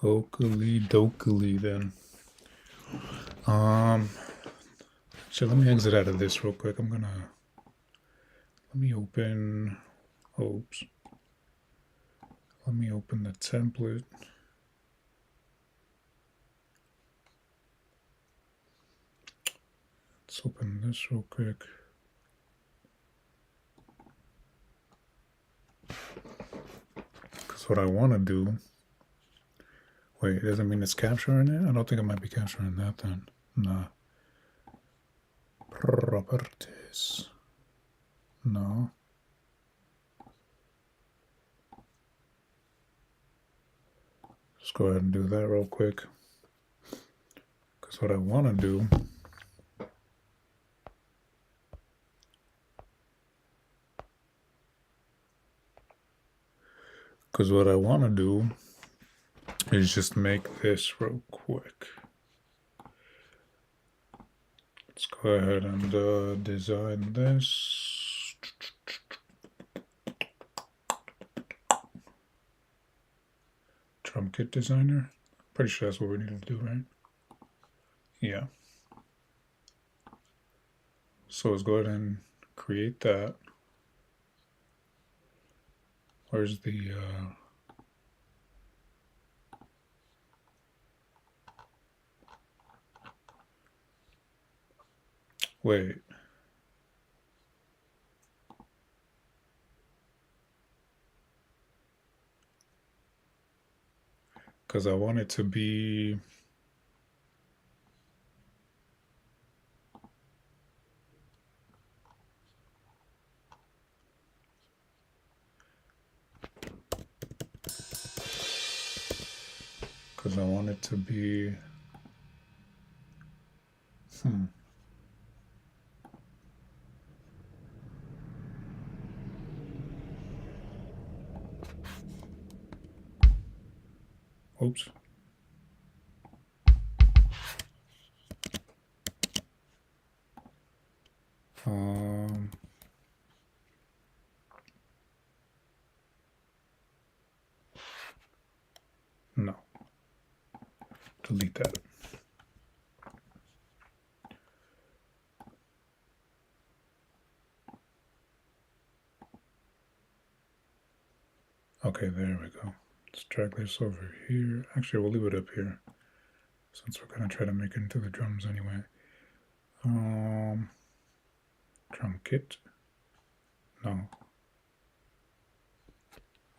Oakley dokily then. So let me exit out of this real quick. Let me open, oops. Let me open the template. Let's open this real quick. Because what I want to do, wait, does it mean it's capturing it? I don't think it might be capturing that then. Nah. Properties. No. Just go ahead and do that real quick. Because what I want to do, is just make this real quick. Let's go ahead and design this. Drum kit designer. Pretty sure that's what we need to do, right? Yeah. So let's go ahead and create that. Where's the wait. Because I want it to be oops. No. Delete that. Okay, there we go. Let's drag this over here. Actually, we'll leave it up here since we're gonna try to make it into the drums anyway. Drum kit. No.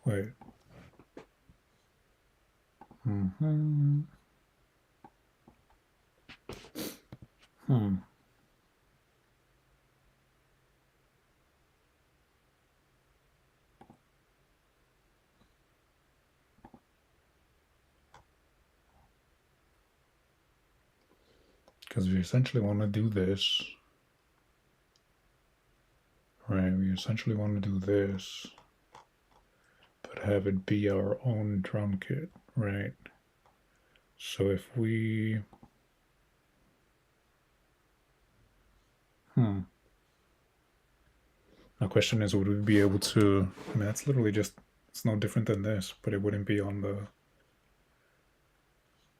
Wait. Because we essentially want to do this. Right, we essentially want to do this, but have it be our own drum kit, right? So if we... My question is, would we be able to... I mean, that's literally just... It's no different than this, but it wouldn't be on the...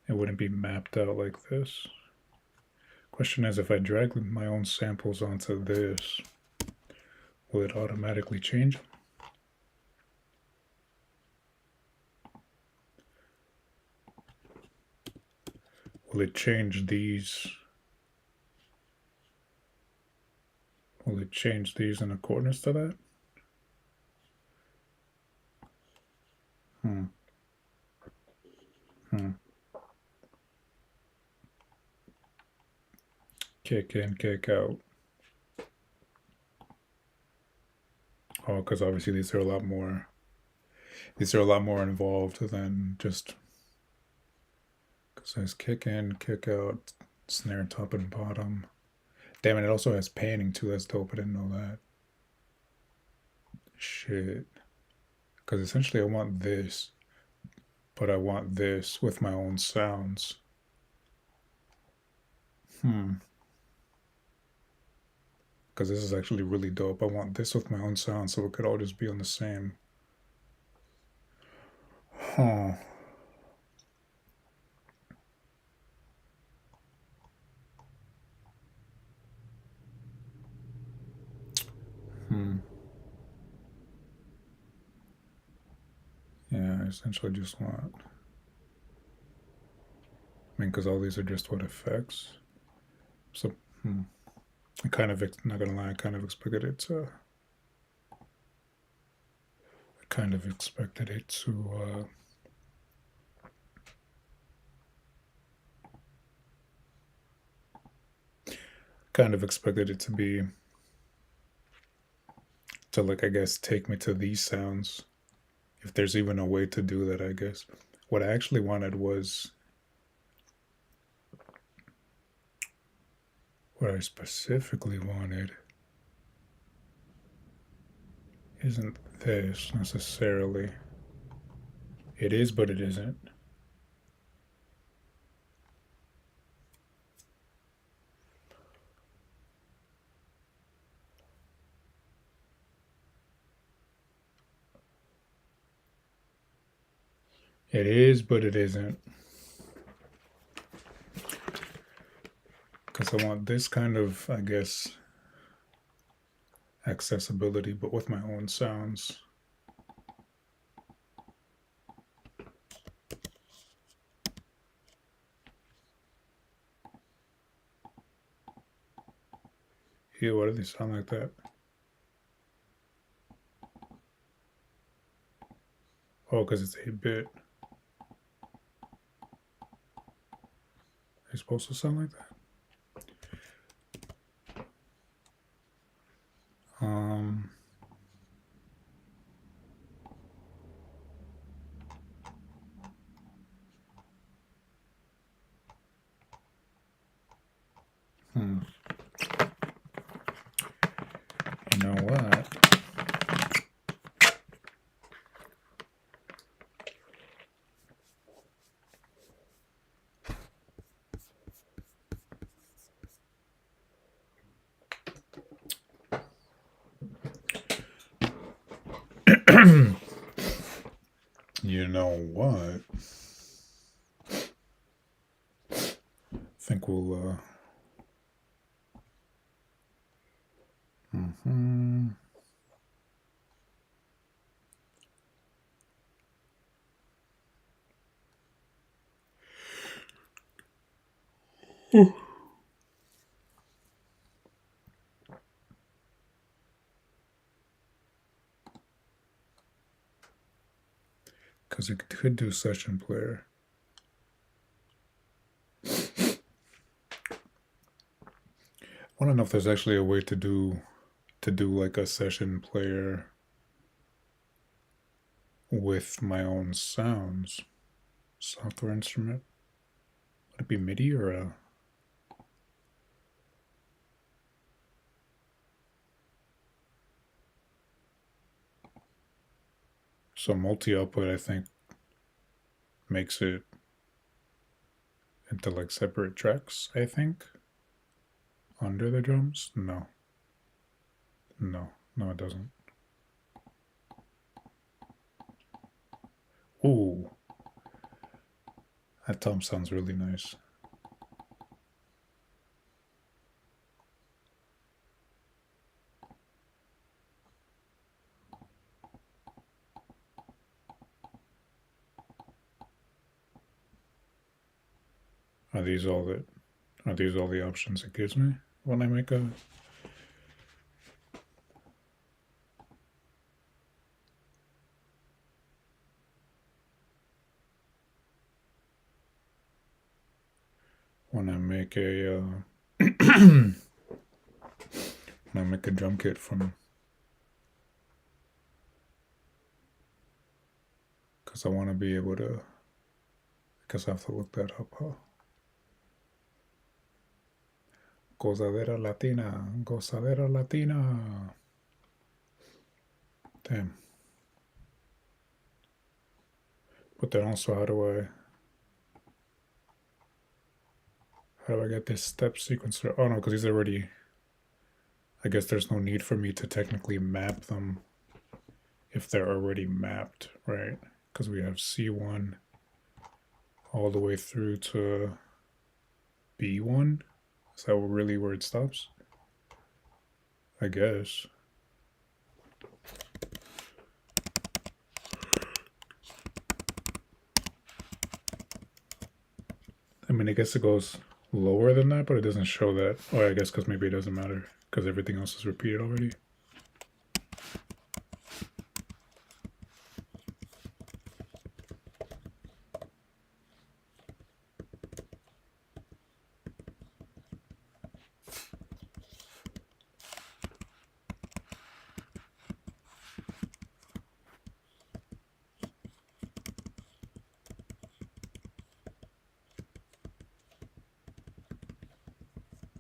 It wouldn't be mapped out like this. Question is, if I drag my own samples onto this, will it automatically change? Will it change these? Will it change these in accordance to that? Kick in, kick out. Oh, because obviously these are a lot more involved than just, because there's kick in, kick out, snare top and bottom. Damn it, it also has panning too. That's dope. I didn't know that. Shit. Because essentially I want this, but I want this with my own sounds. Because this is actually really dope. I want this with my own sound so it could all just be on the same. essentially just want, I mean, because all these are just what effects. So, I kind of, not gonna lie, I kind of expected it to. I kind of expected it to. Kind of expected it to be. To, like, I guess, take me to these sounds. If there's even a way to do that, I guess. What I actually wanted was. What I specifically wanted isn't this necessarily. It is, but it isn't. It is, but it isn't. Because I want this kind of, I guess, accessibility, but with my own sounds. Ew, why do they sound like that? Oh, because it's 8-bit. They're supposed to sound like that? Um, hmm. You know what? You know what? I think we'll, because it could do session player. I want to know if there's actually a way to do like a session player with my own sounds. Software instrument. Would it be MIDI or a? So multi-output, I think, makes it into like separate tracks, I think. Under the drums? No. No, it doesn't. Ooh. That tom sounds really nice. Are these all the options it gives me when I make a? When I make a when I make a drum kit from, because I want to be able to. I guess I have to look that up. Huh? Gozadera Latina, Gozadera Latina. Damn. But then also, how do I get this step sequencer? Oh no, because he's already. I guess there's no need for me to technically map them if they're already mapped, right? Because we have C1 all the way through to B1. Is that really where it stops? I guess. mean, I guess it goes lower than that, but it doesn't show that. Or I guess because maybe it doesn't matter because everything else is repeated already.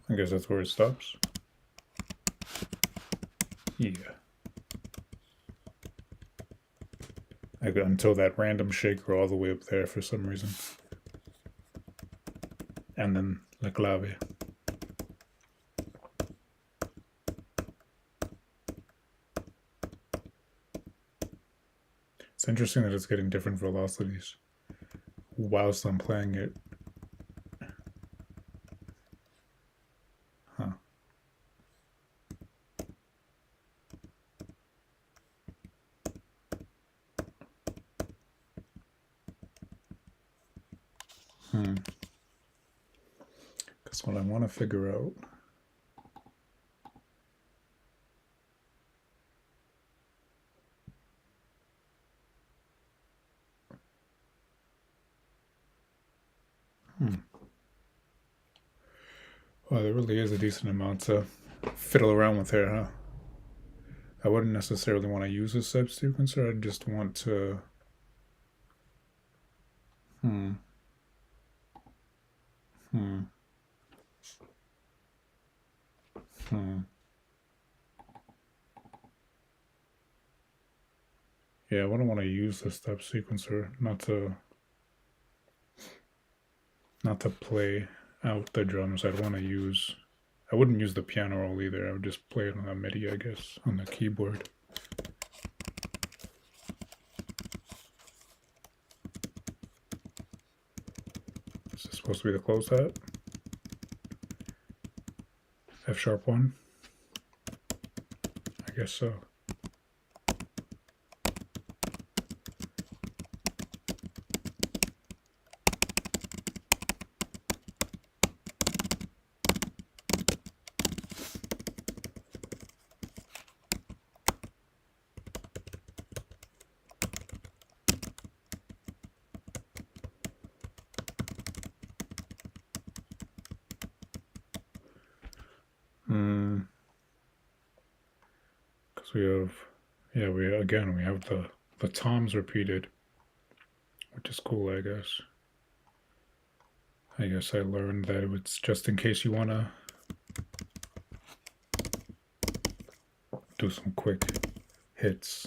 I guess that's where it stops. Yeah. I got until that random shaker all the way up there for some reason. And then la clave. It's interesting that it's getting different velocities whilst I'm playing it. Huh. Because what I want to figure out well, there really is a decent amount to fiddle around with here, huh? I wouldn't necessarily want to use a step sequencer. I just want to. Yeah, I wouldn't want to use the step sequencer, not to play out the drums. I'd want to use. I wouldn't use the piano roll either. I would just play it on the MIDI, I guess, on the keyboard. Is this supposed to be the closed hat? F#1? I guess so. Because we have, yeah, we have the toms repeated, which is cool, I guess. I guess I learned that it's just in case you want to do some quick hits.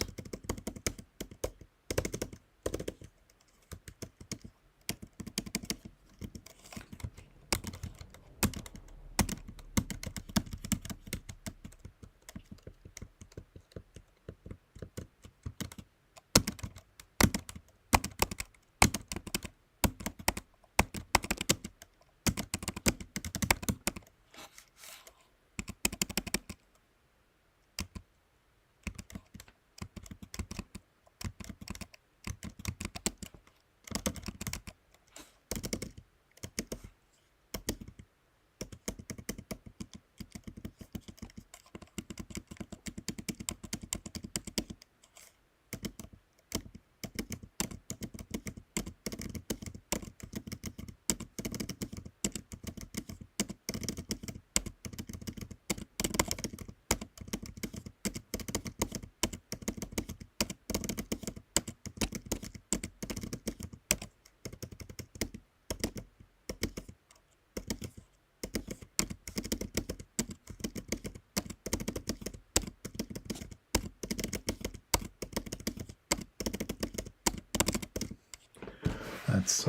That's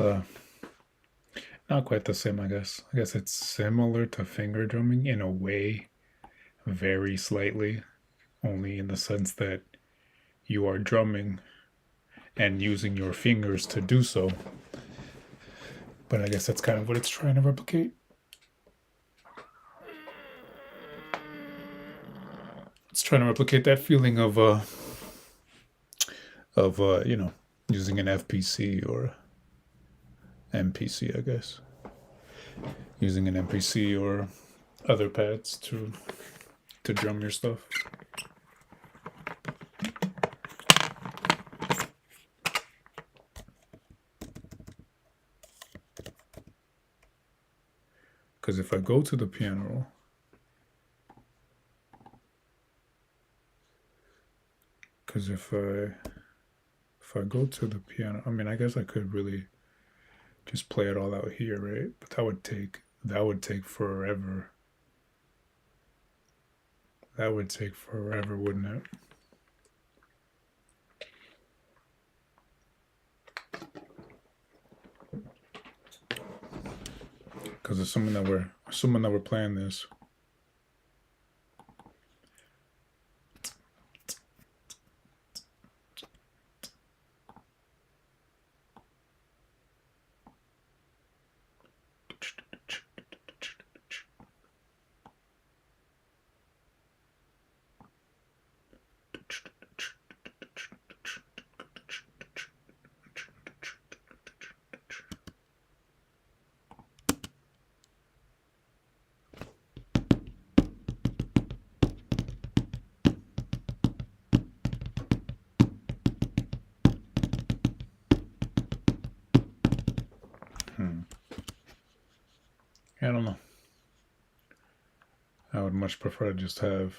not quite the same, I guess. I guess it's similar to finger drumming in a way, very slightly, only in the sense that you are drumming and using your fingers to do so. But I guess that's kind of what it's trying to replicate. It's trying to replicate that feeling of you know, using an FPC or MPC, I guess. using an MPC or other pads to drum your stuff. Because if I go to the piano roll, because if I go to the piano, I mean, I guess I could really just play it all out here, right? But that would take forever. That would take forever, wouldn't it? Because assuming that we're playing this. I don't know. I would much prefer to just have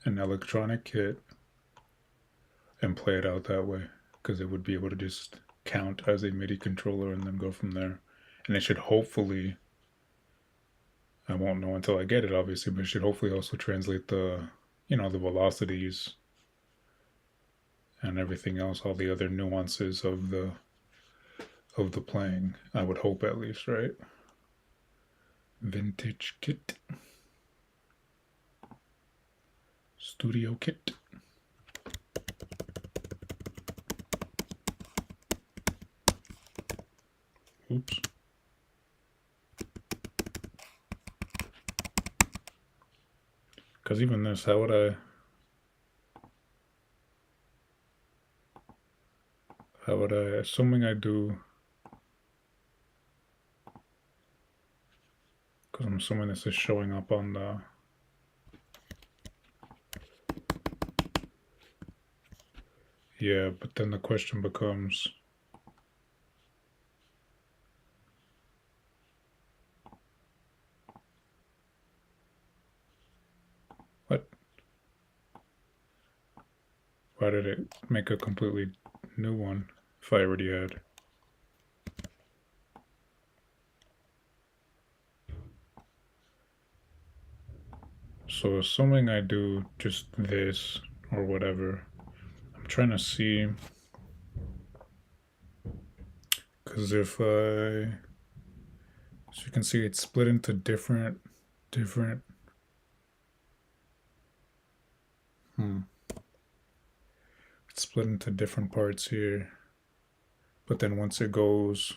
an electronic kit and play it out that way, because it would be able to just count as a MIDI controller and then go from there. And it should hopefully, I won't know until I get it obviously, but it should hopefully also translate the velocities and everything else, all the other nuances of the playing. I would hope, at least, right? Vintage kit. Studio kit. Oops. Because even this, how would I assuming I do, because I'm assuming this is showing up on the, yeah, but then the question becomes, what? Why did it make a completely new one if I already had? So assuming I do just this or whatever, I'm trying to see, because if I, so you can see it's split into different, it's split into different parts here, but then once it goes,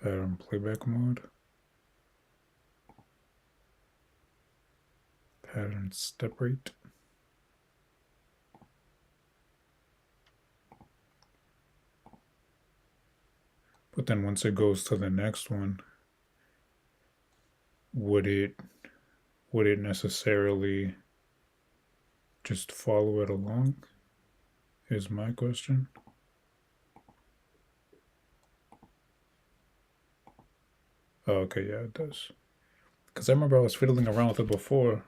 pattern playback mode, pattern step rate, but then once it goes to the next one, would it necessarily just follow it along, is my question. Oh, okay, yeah, it does. Because I remember I was fiddling around with it before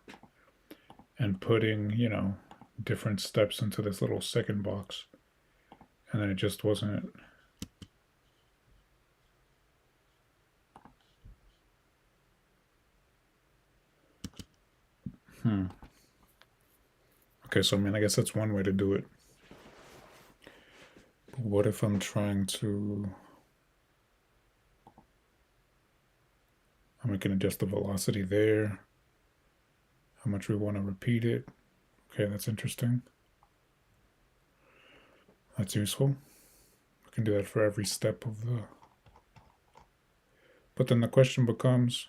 and putting, different steps into this little second box, and then it just wasn't. Okay, so I mean, I guess that's one way to do it. But what if I'm trying to, we can adjust the velocity there, how much we want to repeat it. Okay, that's interesting. That's useful. I can do that for every step of the. But then the question becomes,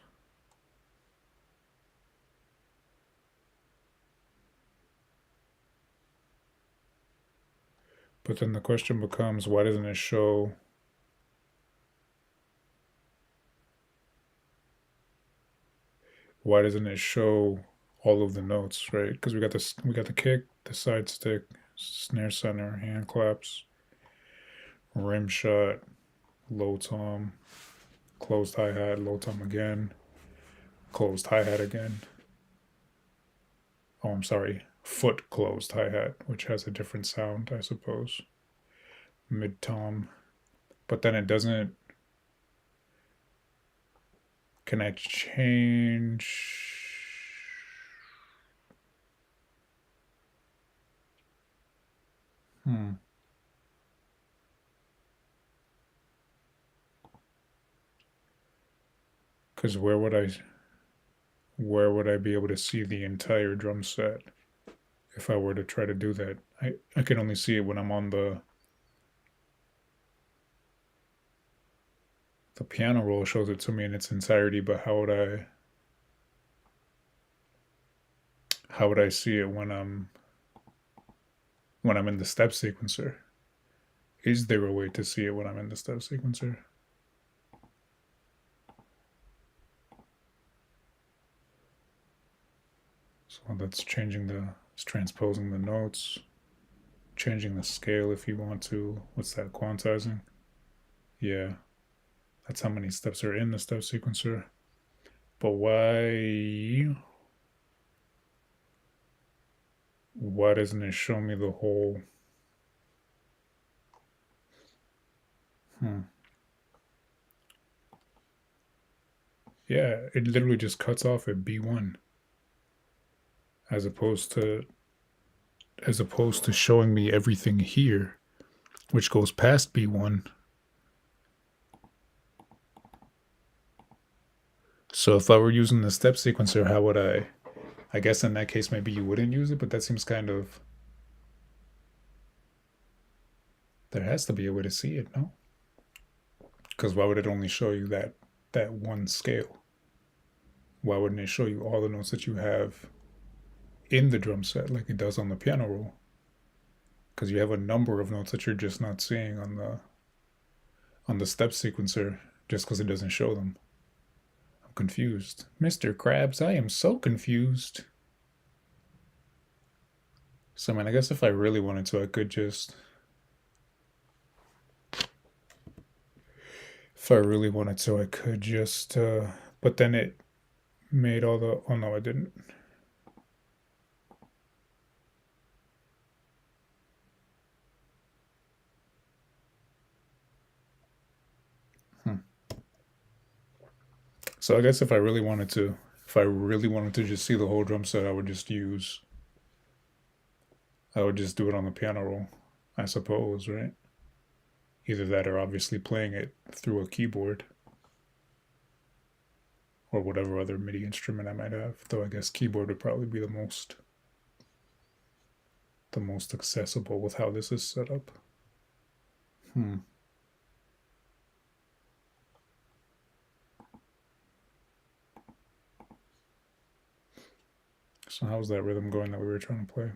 why doesn't it show? Why doesn't it show all of the notes, right? Because we got the kick, the side stick, snare center, hand claps, rim shot, low tom, closed hi hat, low tom again, closed hi hat again. Oh, I'm sorry, foot closed hi hat, which has a different sound, I suppose. Mid tom, but then it doesn't. Can I change? Hmm. Because where would I be able to see the entire drum set if I were to try to do that? I can only see it when I'm on the piano roll shows it to me in its entirety, but how would I see it when I'm in the step sequencer? Is there a way to see it when I'm in the step sequencer? So that's it's transposing the notes, changing the scale if you want to. What's that, quantizing? Yeah, that's how many steps are in the step sequencer. But why doesn't it show me the whole? Hmm. Yeah, it literally just cuts off at B1 as opposed to showing me everything here, which goes past B1. So if I were using the step sequencer, how would I guess in that case maybe you wouldn't use it, but that seems kind of, there has to be a way to see it, no? Because why would it only show you that one scale? Why wouldn't it show you all the notes that you have in the drum set like it does on the piano roll? Because you have a number of notes that you're just not seeing on the step sequencer just because it doesn't show them. I'm confused. Mr. Krabs, I am so confused. So, man, I guess if I really wanted to, I could just. If I really wanted to, I could just. But then it made all the. Oh, no, I didn't. Hmm. So, I guess if I really wanted to. If I really wanted to just see the whole drum set, I would just use. I would just do it on the piano roll, I suppose, right? Either that or obviously playing it through a keyboard or whatever other MIDI instrument I might have. Though I guess keyboard would probably be the most accessible with how this is set up. Hmm. So how's that rhythm going that we were trying to play?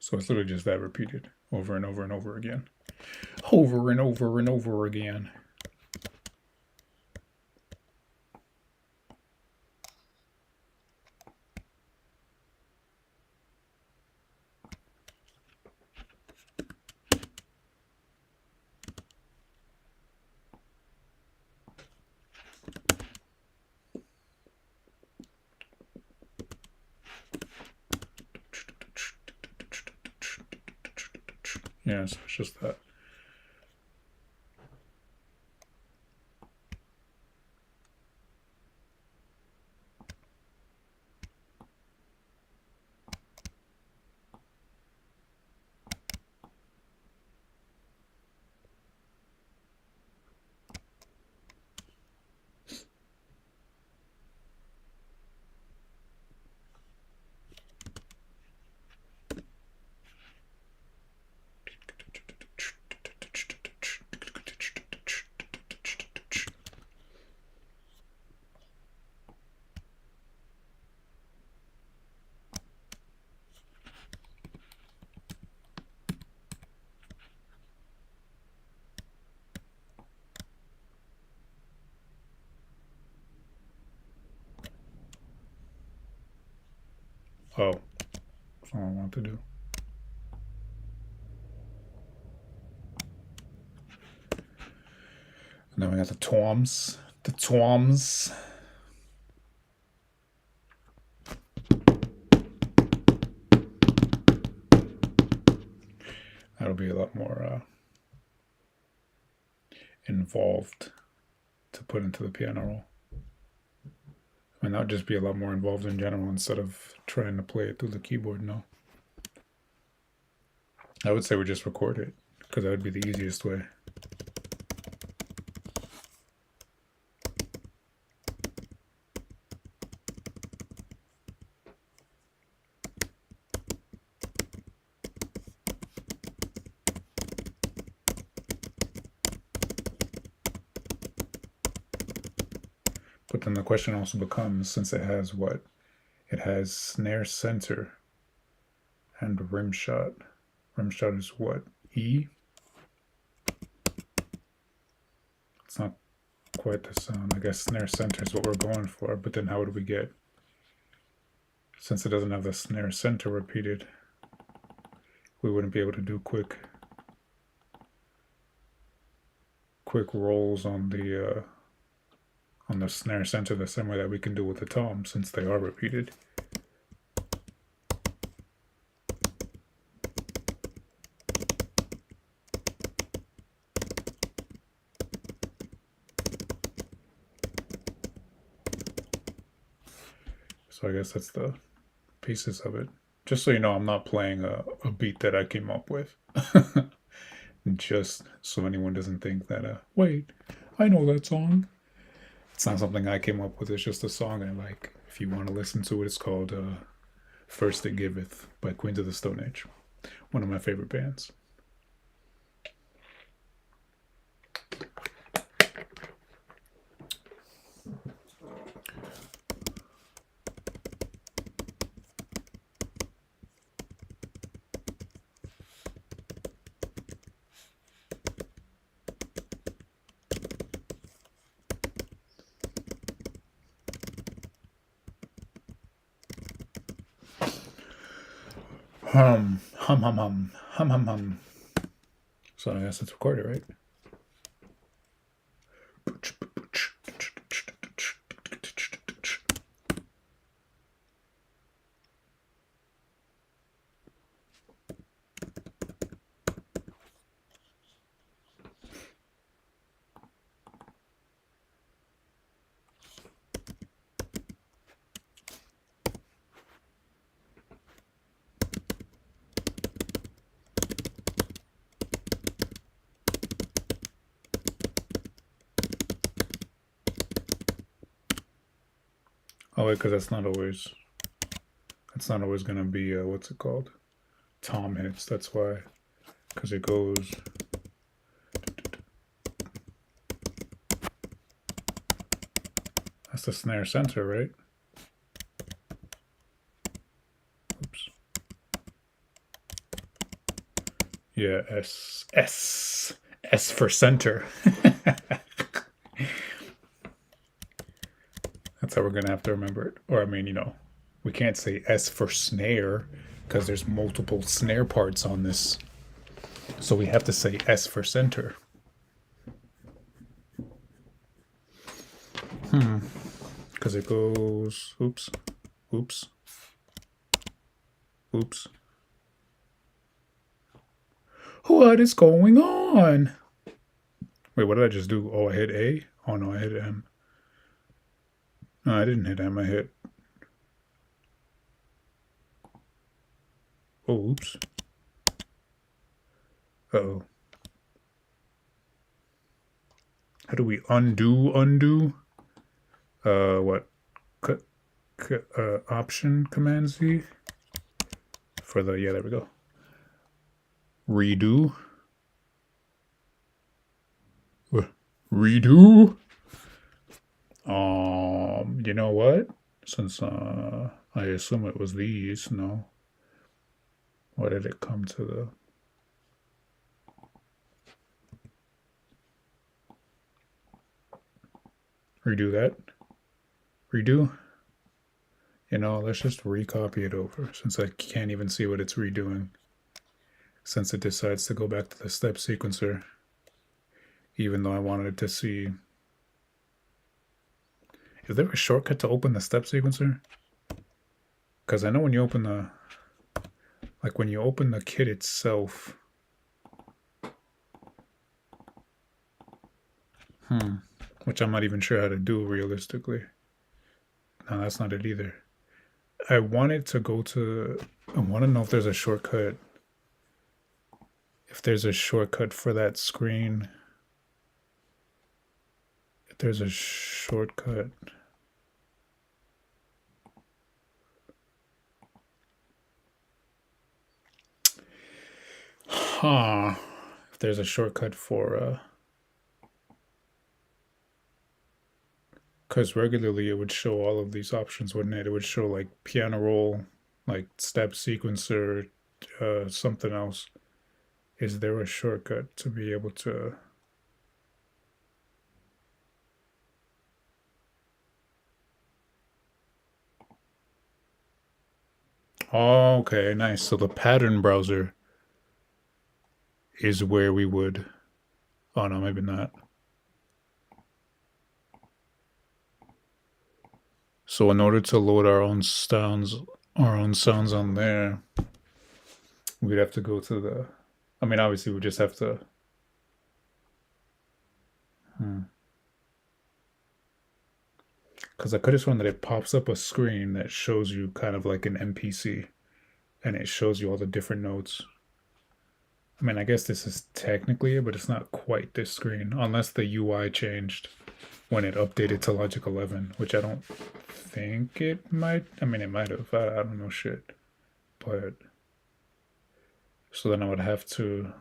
So it's literally just that repeated over and over and over again. Over and over and over again. Yeah, so it's just that. Oh, that's all I want to do. And then we got the toms. The toms. That'll be a lot more involved to put into the piano roll. I mean, that would just be a lot more involved in general instead of trying to play it through the keyboard. No. I would say we just record it because that would be the easiest way. But then the question also becomes, since it has what? It has snare center and rim shot. Rim shot is what? E? It's not quite the sound. I guess snare center is what we're going for, but then how would we get? Since it doesn't have the snare center repeated, we wouldn't be able to do quick rolls on the snare center the same way that we can do with the tom, since they are repeated. So I guess that's the pieces of it. Just so you know, I'm not playing a beat that I came up with. Just so anyone doesn't think that, wait, I know that song. It's not something I came up with. It's just a song I like. If you want to listen to it, it's called First It Giveth by Queens of the Stone Age. One of my favorite bands. Hum, hum, hum, hum, hum, hum, hum. So I guess it's recorded, right? Oh wait, because that's not always gonna be what's it called? Tom hits. That's why, because it goes. That's the snare center, right? Oops. Yeah, S for center. That's how we're gonna have to remember it. Or I mean, we can't say S for snare because there's multiple snare parts on this. So we have to say S for center. Because it goes, oops, oops, oops. What is going on? Wait, what did I just do? Oh, I hit A? Oh no, I hit M. No, I didn't hit M, I hit... Oh, oops. Uh-oh. How do we undo? What? Option Command Z? For the, yeah, there we go. Redo. Redo? You know what? Since, I assume it was these, no. Why did it come to the... Redo that? Redo? You know, let's just recopy it over since I can't even see what it's redoing. Since it decides to go back to the step sequencer, even though I wanted to see. Is there a shortcut to open the step sequencer? Because I know when you open the, like when you open the kit itself. Which I'm not even sure how to do realistically. No, that's not it either. I wanted to go to, I want to know if there's a shortcut. If there's a shortcut for that screen. If there's a shortcut. If there's a shortcut for, because regularly it would show all of these options, wouldn't it? It would show like piano roll, like step sequencer, something else. Is there a shortcut to be able to... Oh, okay, nice. So the pattern browser is where we would... Oh no, maybe not. So in order to load our own sounds on there, we'd have to go to the... I mean, obviously we just have to... Because I could have sworn that it pops up a screen that shows you kind of like an MPC, and it shows you all the different notes. I mean, I guess this is technically it, but it's not quite this screen, unless the UI changed when it updated to Logic 11, which I don't think it might. I mean, it might have. I don't know shit. But so then I would have to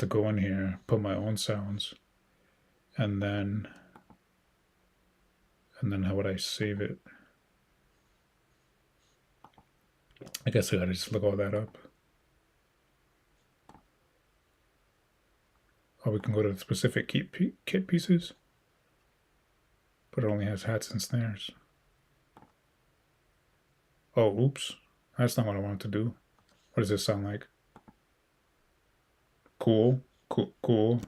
go in here, put my own sounds, and then how would I save it? I guess I gotta just look all that up. Oh, we can go to the specific kit pieces, but it only has hats and snares. Oh, oops. That's not what I wanted to do. What does this sound like? Cool. Cool.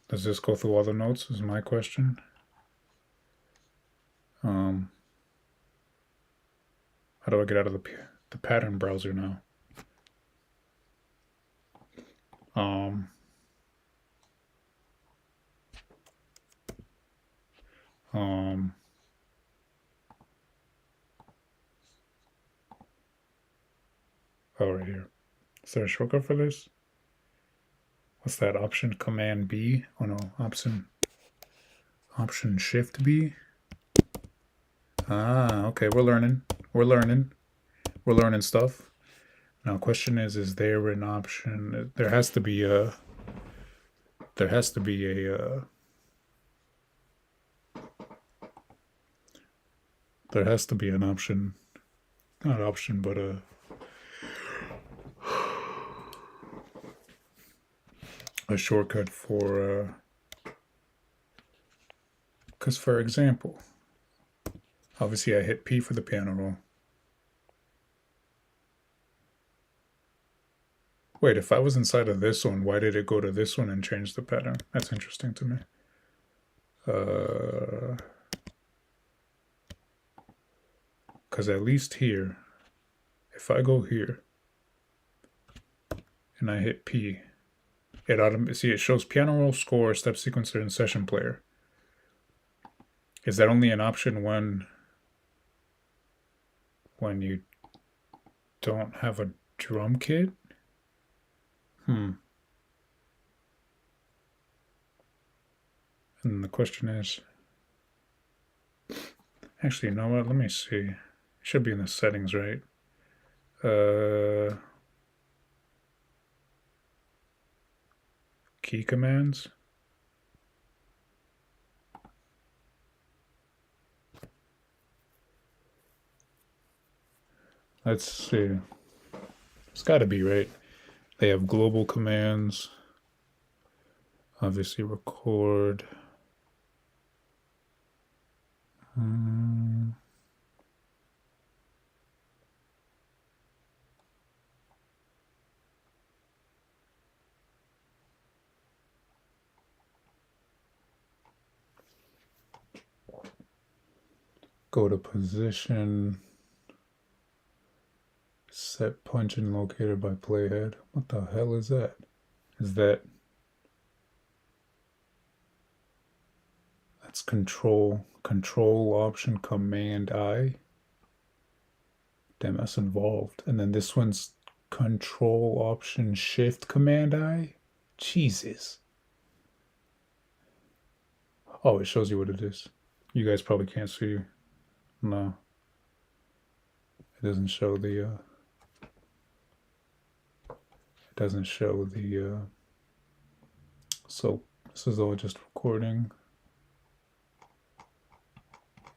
Does this go through all the notes is my question. How do I get out of the pattern browser now? Oh, right here. Is there a shortcut for this? What's that? Option Command B? Oh no, Option Shift B? Ah, okay, we're learning. We're learning stuff. Now, question is there an option? There has to be a... There has to be a there has to be an option, not option, but a shortcut for, because for example, obviously I hit P for the piano roll. Wait, if I was inside of this one, why did it go to this one and change the pattern? That's interesting to me. Because at least here, if I go here and I hit P, it shows piano roll, score, step sequencer, and session player. Is that only an option when you don't have a drum kit? And the question is, actually, you know what? Let me see. It should be in the settings, right? Key commands. Let's see. It's got to be, right? They have global commands. Obviously, record. Go to position. Set punch and locator by playhead. What the hell is that? Is that... That's control. Control option command I. Damn, that's involved. And then this one's control option shift command I. Jesus. Oh, it shows you what it is. You guys probably can't see. No. It doesn't show the it doesn't show the so this is all just recording.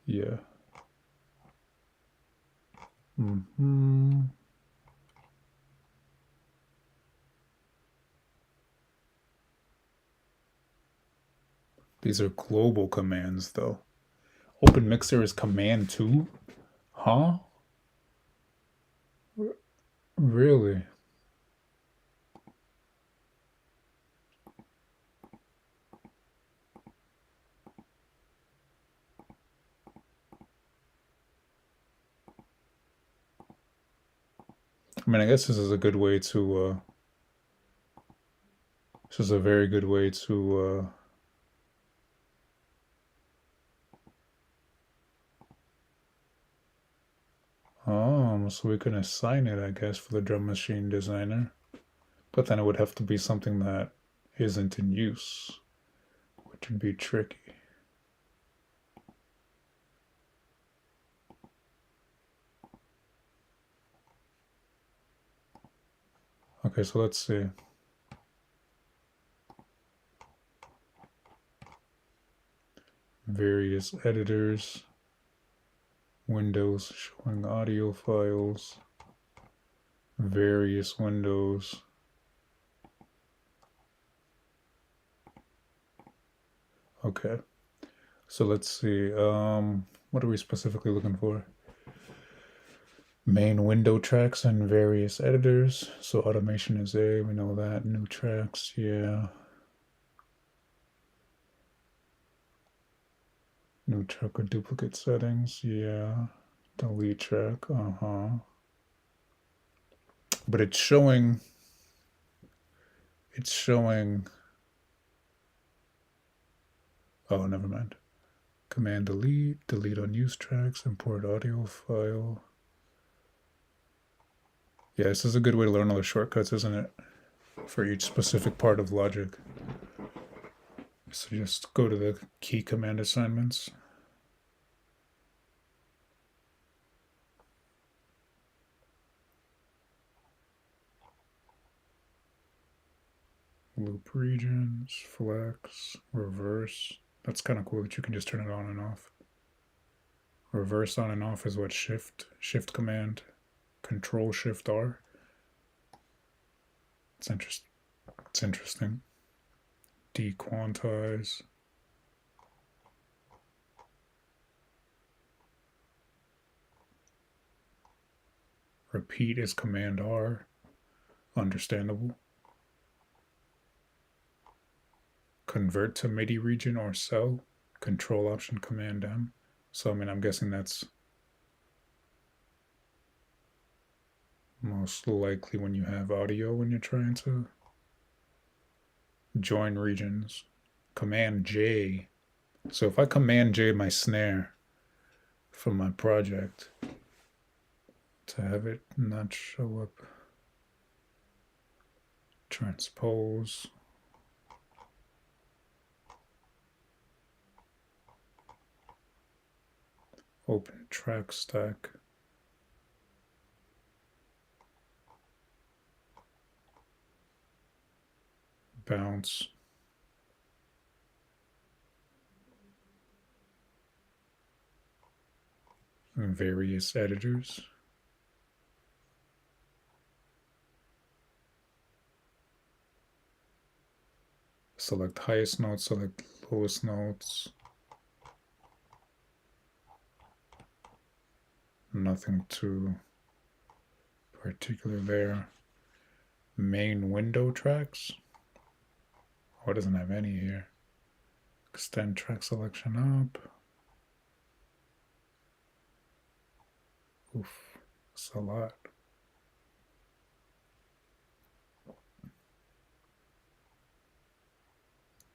Yeah. These are global commands though. Open Mixer is command 2? Huh? Really? I mean, I guess this is a good way to this is a very good way to so we can assign it, I guess, for the drum machine designer. But then it would have to be something that isn't in use, which would be tricky. Okay, so let's see. Various editors, windows showing audio files, various windows. Okay, so let's see. What are we specifically looking for? Main window tracks and various editors. So automation is A, we know that. New tracks, yeah. New track or duplicate settings, yeah. Delete track, But it's showing, oh, never mind. Command delete, delete unused tracks, import audio file. Yeah, this is a good way to learn all the shortcuts, isn't it? For each specific part of Logic. So just go to the key command assignments. Loop regions, flex, reverse. That's kind of cool that you can just turn it on and off. Reverse on and off is what shift command, control shift R. It's interesting. Dequantize. Repeat is command R. Understandable. Convert to MIDI region or cell. Control Option Command M. So I mean, I'm guessing that's most likely when you have audio when you're trying to join regions. Command J. So if I Command J my snare from my project to have it not show up, transpose. Open track stack. Bounce. Various editors. Select highest notes, select lowest notes. Nothing too particular there. Main window tracks. Oh, it doesn't have any here. Extend track selection up. Oof, that's a lot.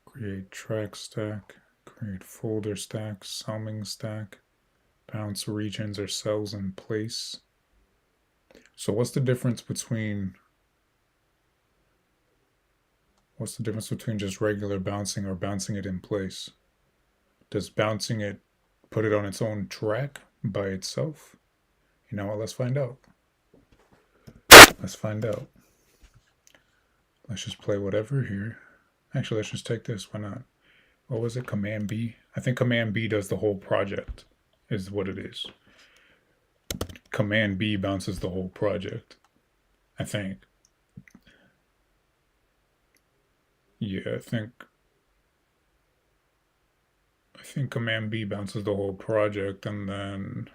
Create track stack, create folder stack, summing stack, bounce regions or cells in place. So what's the difference between just regular bouncing or bouncing it in place? Does bouncing it put it on its own track by itself? You know what, let's find out. Let's find out. Let's just play whatever here. Actually, let's just take this. Why not? What was it? Command B? I think Command B does the whole project, is what it is. Command B bounces the whole project, I think. Yeah, I think Command B bounces the whole project, and then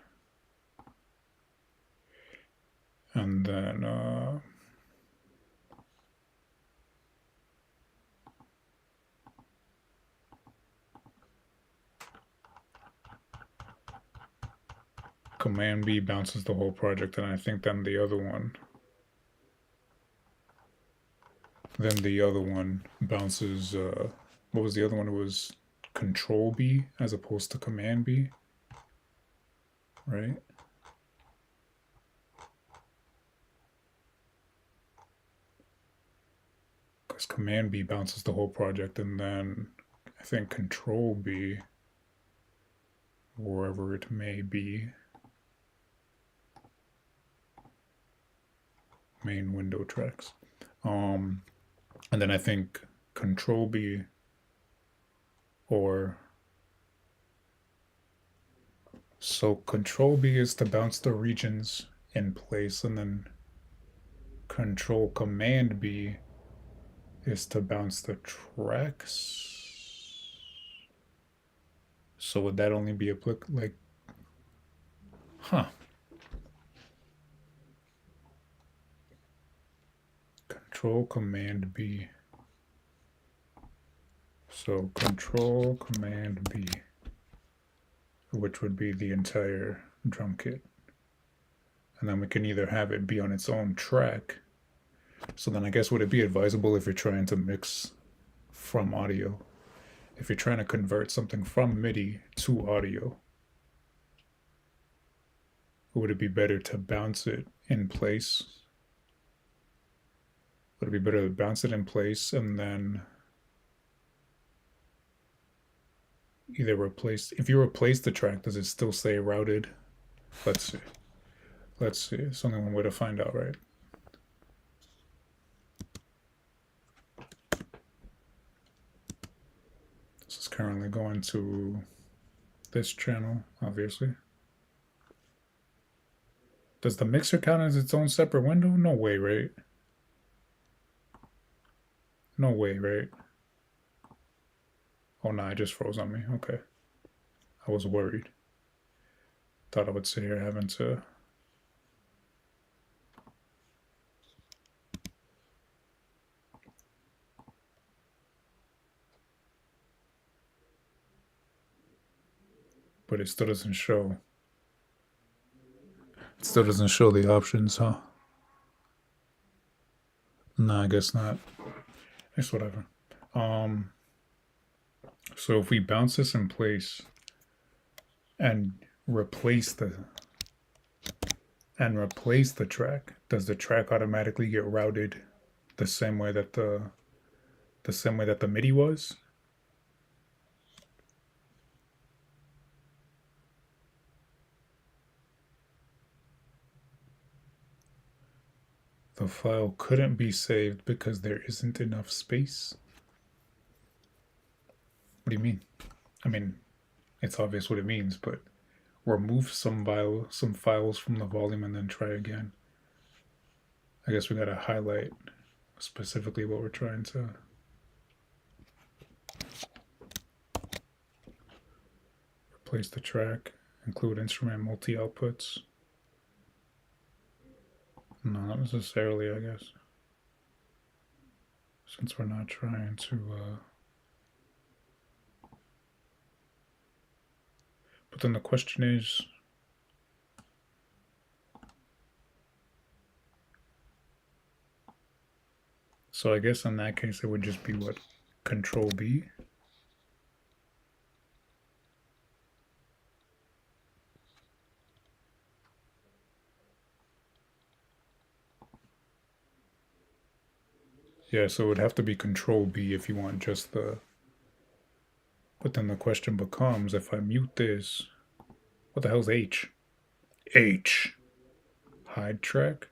Command B bounces the whole project, and I think then the other one bounces, what was the other one? It was Control B as opposed to Command B, right? Because Command B bounces the whole project, and then I think Control B, wherever it may be, main window tracks. And then I think Control B so Control B is to bounce the regions in place, and then Control Command B is to bounce the tracks. So would that only be applicable? Like, huh? Control Command B. So Control Command B, which would be the entire drum kit. And then we can either have it be on its own track. So then I guess would it be advisable if you're trying to mix from audio? If you're trying to convert something from MIDI to audio, would it be better to bounce it in place? Would it be better to bounce it in place and then either replace, if you replace the track, does it still say routed? Let's see. It's only one way to find out, right? This is currently going to this channel, obviously. Does the mixer count as its own separate window? No way, right? No way, right? Oh no, it just froze on me. Okay. I was worried. Thought I would sit here having to but it still doesn't show. It still doesn't show the options, huh? No, I guess not. It's whatever. Um, so if we bounce this in place and replace the track, does the track automatically get routed the same way that the MIDI was? The file couldn't be saved because there isn't enough space. What do you mean? I mean, it's obvious what it means, but remove some files from the volume and then try again. I guess we gotta highlight specifically what we're trying to. Replace the track, include instrument multi-outputs. No, not necessarily, I guess. Since we're not trying to. But then the question is, so I guess in that case it would just be what? Control B? Yeah, so it would have to be Control B if you want just the. But then the question becomes, if I mute this, what the hell's H? H. Hide track?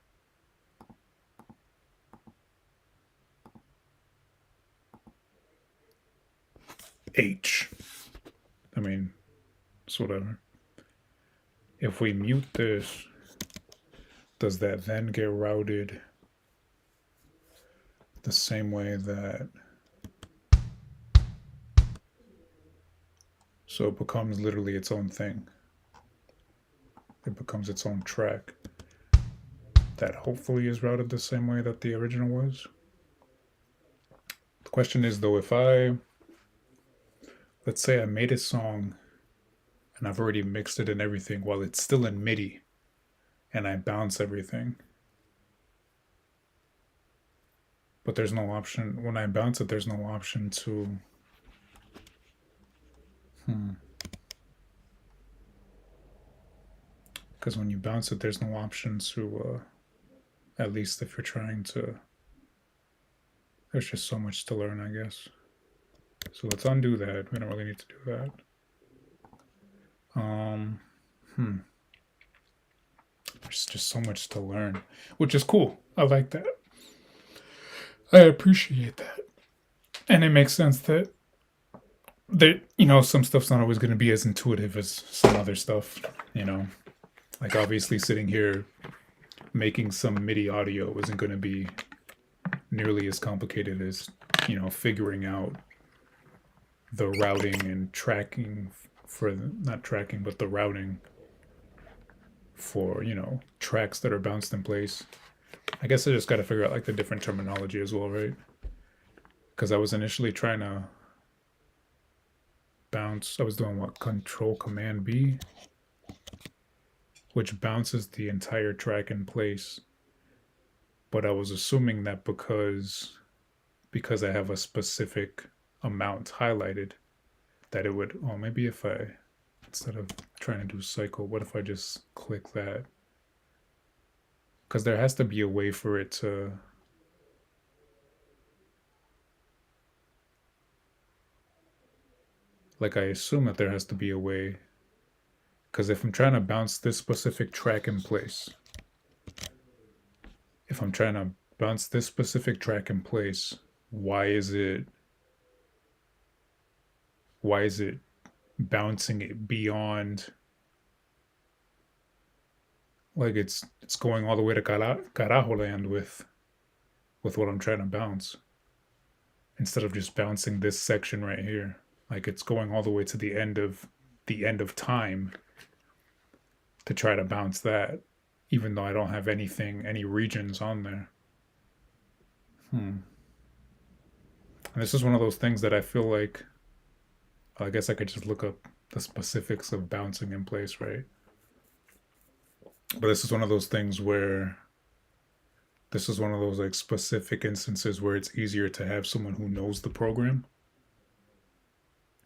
H. I mean, it's whatever. If we mute this, does that then get routed the same way that. So it becomes literally its own thing. It becomes its own track that hopefully is routed the same way that the original was. The question is though, if let's say I made a song and I've already mixed it and everything while it's still in MIDI and I bounce everything. But there's no option, when I bounce it, there's no option to. Because when you bounce it, there's no option to, at least if you're trying to. There's just so much to learn, I guess. So let's undo that. We don't really need to do that. There's just so much to learn, which is cool. I like that. I appreciate that. And it makes sense that some stuff's not always going to be as intuitive as some other stuff, like obviously sitting here making some MIDI audio isn't going to be nearly as complicated as figuring out the routing and tracking for not tracking but the routing for tracks that are bounced in place. I guess I just got to figure out like the different terminology as well, right? Because I was initially trying to bounce. I was doing what? Control Command B, which bounces the entire track in place. But I was assuming that because I have a specific amount highlighted, that it would. Oh, maybe if I, instead of trying to do cycle, what if I just click that? Because there has to be a way for it to. Like, I assume that there has to be a way. Because if I'm trying to bounce this specific track in place, why is it bouncing it beyond, like it's going all the way to carajo land with what I'm trying to bounce, instead of just bouncing this section right here. Like it's going all the way to the end of time to try to bounce that, even though I don't have any regions on there. And this is one of those things that I feel like, I guess I could just look up the specifics of bouncing in place, right? But this is one of those things where this is one of those like specific instances where it's easier to have someone who knows the program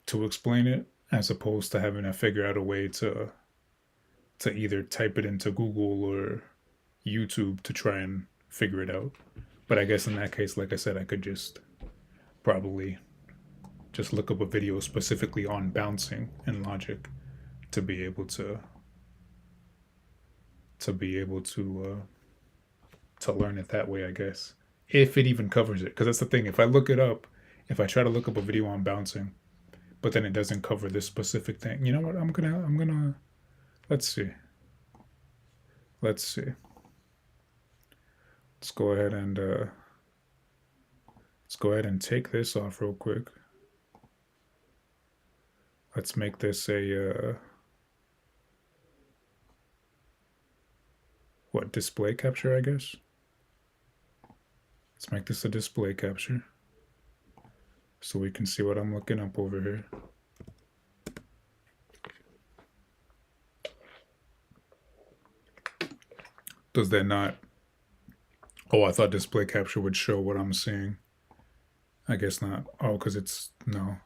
to explain it as opposed to having to figure out a way to either type it into Google or YouTube to try and figure it out. But I guess in that case, like I said, I could just probably just look up a video specifically on bouncing in Logic to be able to learn it that way, I guess. If it even covers it. Because that's the thing. If I look it up, if I try to look up a video on bouncing, but then it doesn't cover this specific thing, you know what? I'm gonna let's see. Let's go ahead and take this off real quick. Let's make this a what, display capture, I guess. Let's make this a display capture so we can see what I'm looking up over here. Does that not? Oh, I thought display capture would show what I'm seeing. I guess not. Oh, because it's, no.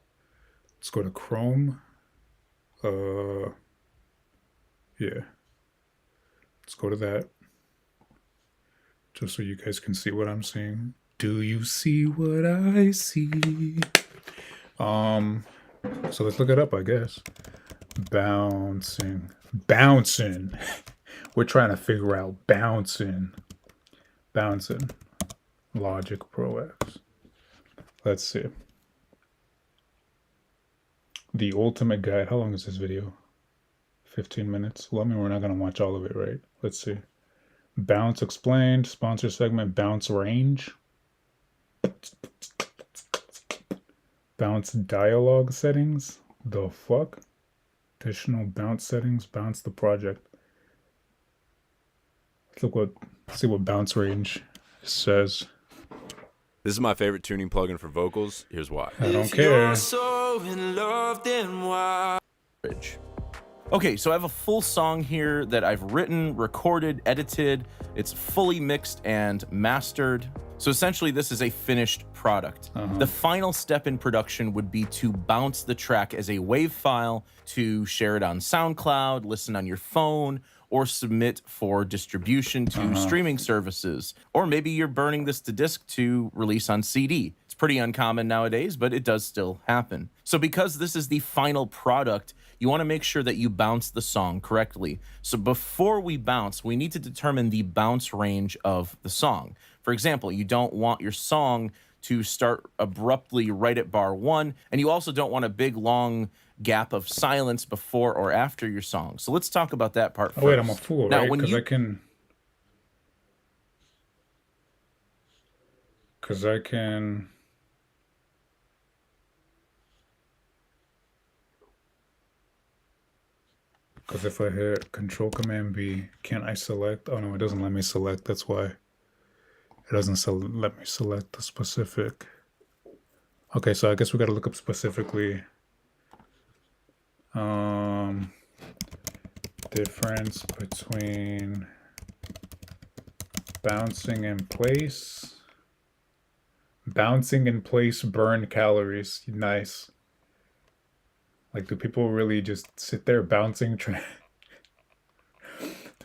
Let's go to Chrome. Yeah. Let's go to that. Just so you guys can see what I'm seeing. Do you see what I see? So let's look it up, I guess. Bouncing. We're trying to figure out bouncing. Logic Pro X. Let's see. The ultimate guide. How long is this video? 15 minutes. Well, I mean, we're not going to watch all of it, right? Let's see. Bounce explained. Sponsor segment. Bounce range. Bounce dialogue settings. The fuck? Additional bounce settings. Bounce the project. Let's see what bounce range says. This is my favorite tuning plugin for vocals. Here's why. I don't care. Okay, so I have a full song here that I've written, recorded, edited. It's fully mixed and mastered. So essentially, this is a finished product. The final step in production would be to bounce the track as a WAV file to share it on SoundCloud, listen on your phone, or submit for distribution to streaming services. Or maybe you're burning this to disc to release on CD. It's pretty uncommon nowadays, but it does still happen. So because this is the final product, you want to make sure that you bounce the song correctly. So before we bounce, we need to determine the bounce range of the song. For example, you don't want your song to start abruptly right at bar 1, and you also don't want a big long gap of silence before or after your song. So let's talk about that part first. Oh wait, I'm a fool, now, right? when Because you... I can because if I hit Control Command B, can't I select? Oh no, it doesn't let me select. That's why it doesn't let me select the specific. Okay, so I guess we got to look up specifically difference between bouncing in place, burn calories. Nice. Like, do people really just sit there bouncing? Do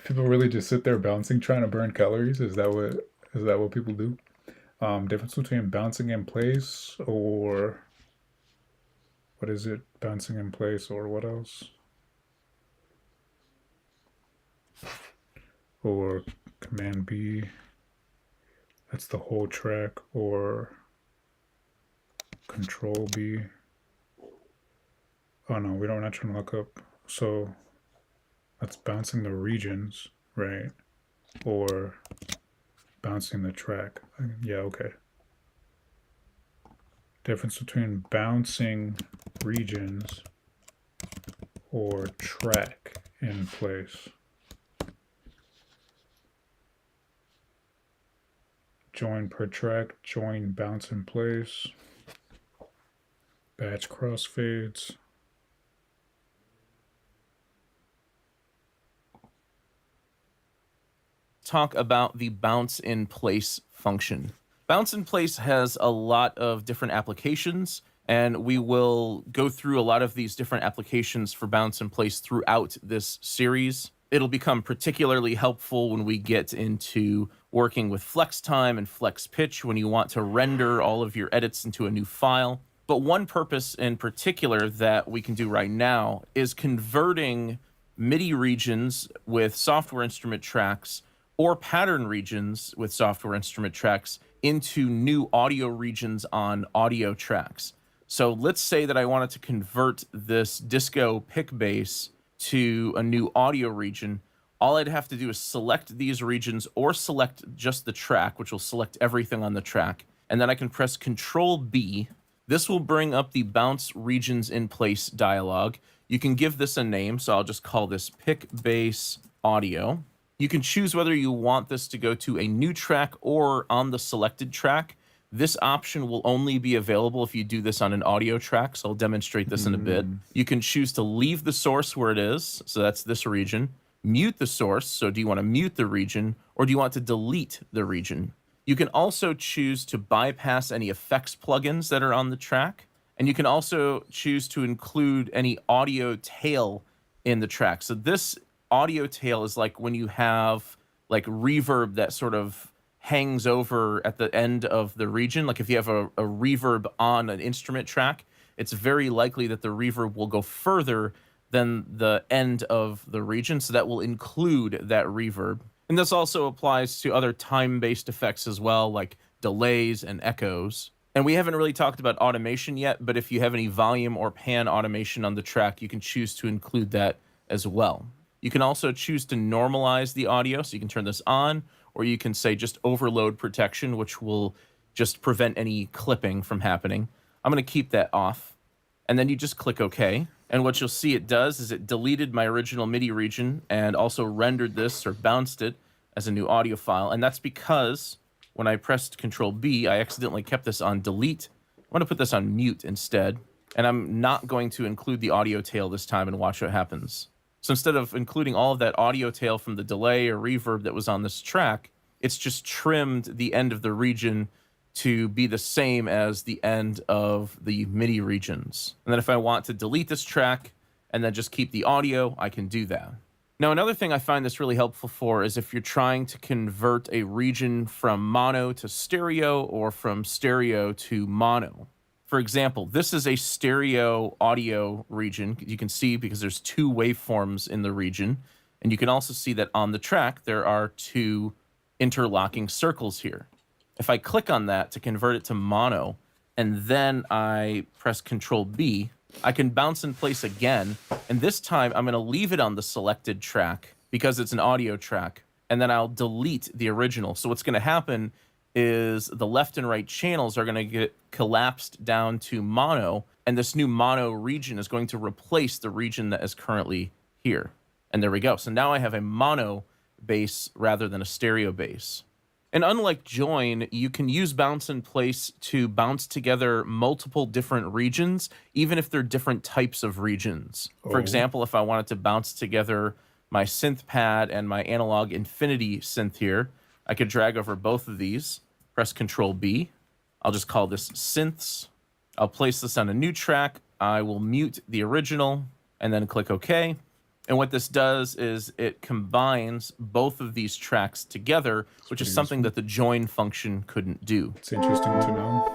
people really just sit there bouncing trying to burn calories? Is that what people do? Difference between bouncing in place or what is it? Bouncing in place or what else? Or Command B. That's the whole track. Or Control B. Oh no, we're not trying to look up. So that's bouncing the regions, right? Or bouncing the track. Yeah, okay. Difference between bouncing regions or track in place. Join per track, join bounce in place. Batch crossfades. talk about the bounce in place function. Bounce in place has a lot of different applications, and we will go through a lot of these different applications for bounce in place throughout this series. It'll become particularly helpful when we get into working with flex time and flex pitch when you want to render all of your edits into a new file. But one purpose in particular that we can do right now is converting MIDI regions with software instrument tracks or pattern regions with software instrument tracks into new audio regions on audio tracks. So let's say that I wanted to convert this disco pick bass to a new audio region. All I'd have to do is select these regions or select just the track, which will select everything on the track. And then I can press Control B. This will bring up the bounce regions in place dialog. You can give this a name, so I'll just call this pick bass audio. You can choose whether you want this to go to a new track or on the selected track. This option will only be available if you do this on an audio track, so I'll demonstrate this in a bit. You can choose to leave the source where it is, so that's this region. Mute the source, so do you want to mute the region, or do you want to delete the region? You can also choose to bypass any effects plugins that are on the track, and you can also choose to include any audio tail in the track. So this audio tail is like when you have like reverb that sort of hangs over at the end of the region. Like if you have a reverb on an instrument track, it's very likely that the reverb will go further than the end of the region. So that will include that reverb. And this also applies to other time-based effects as well, like delays and echoes. And we haven't really talked about automation yet, but if you have any volume or pan automation on the track, you can choose to include that as well. You can also choose to normalize the audio, so you can turn this on, or you can say just overload protection, which will just prevent any clipping from happening. I'm going to keep that off. And then you just click OK. And what you'll see it does is it deleted my original MIDI region and also rendered this or bounced it as a new audio file. And that's because when I pressed Control B, I accidentally kept this on delete. I'm going to put this on mute instead. And I'm not going to include the audio tail this time and watch what happens. So instead of including all of that audio tail from the delay or reverb that was on this track, it's just trimmed the end of the region to be the same as the end of the MIDI regions. And then if I want to delete this track and then just keep the audio, I can do that. Now, another thing I find this really helpful for is if you're trying to convert a region from mono to stereo or from stereo to mono. For example, this is a stereo audio region. You can see because there's two waveforms in the region. And you can also see that on the track, there are two interlocking circles here. If I click on that to convert it to mono, and then I press Control B, I can bounce in place again. And this time I'm going to leave it on the selected track because it's an audio track. And then I'll delete the original. So what's going to happen is the left and right channels are going to get collapsed down to mono, and this new mono region is going to replace the region that is currently here. And there we go. So now I have a mono bass rather than a stereo bass. And unlike join, you can use bounce in place to bounce together multiple different regions, even if they're different types of regions. For example, if I wanted to bounce together my synth pad and my analog infinity synth here, I could drag over both of these, press Control B. I'll just call this synths. I'll place this on a new track. I will mute the original and then click OK. And what this does is it combines both of these tracks together, which is something that the join function couldn't do. It's interesting to know.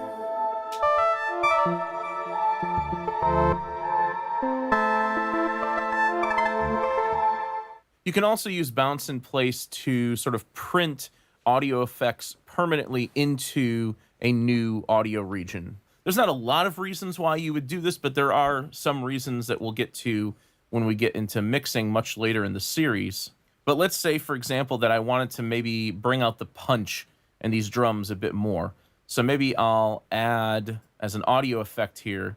You can also use bounce in place to sort of print audio effects permanently into a new audio region. There's not a lot of reasons why you would do this, but there are some reasons that we'll get to when we get into mixing much later in the series. But let's say, for example, that I wanted to maybe bring out the punch in these drums a bit more. So maybe I'll add, as an audio effect here,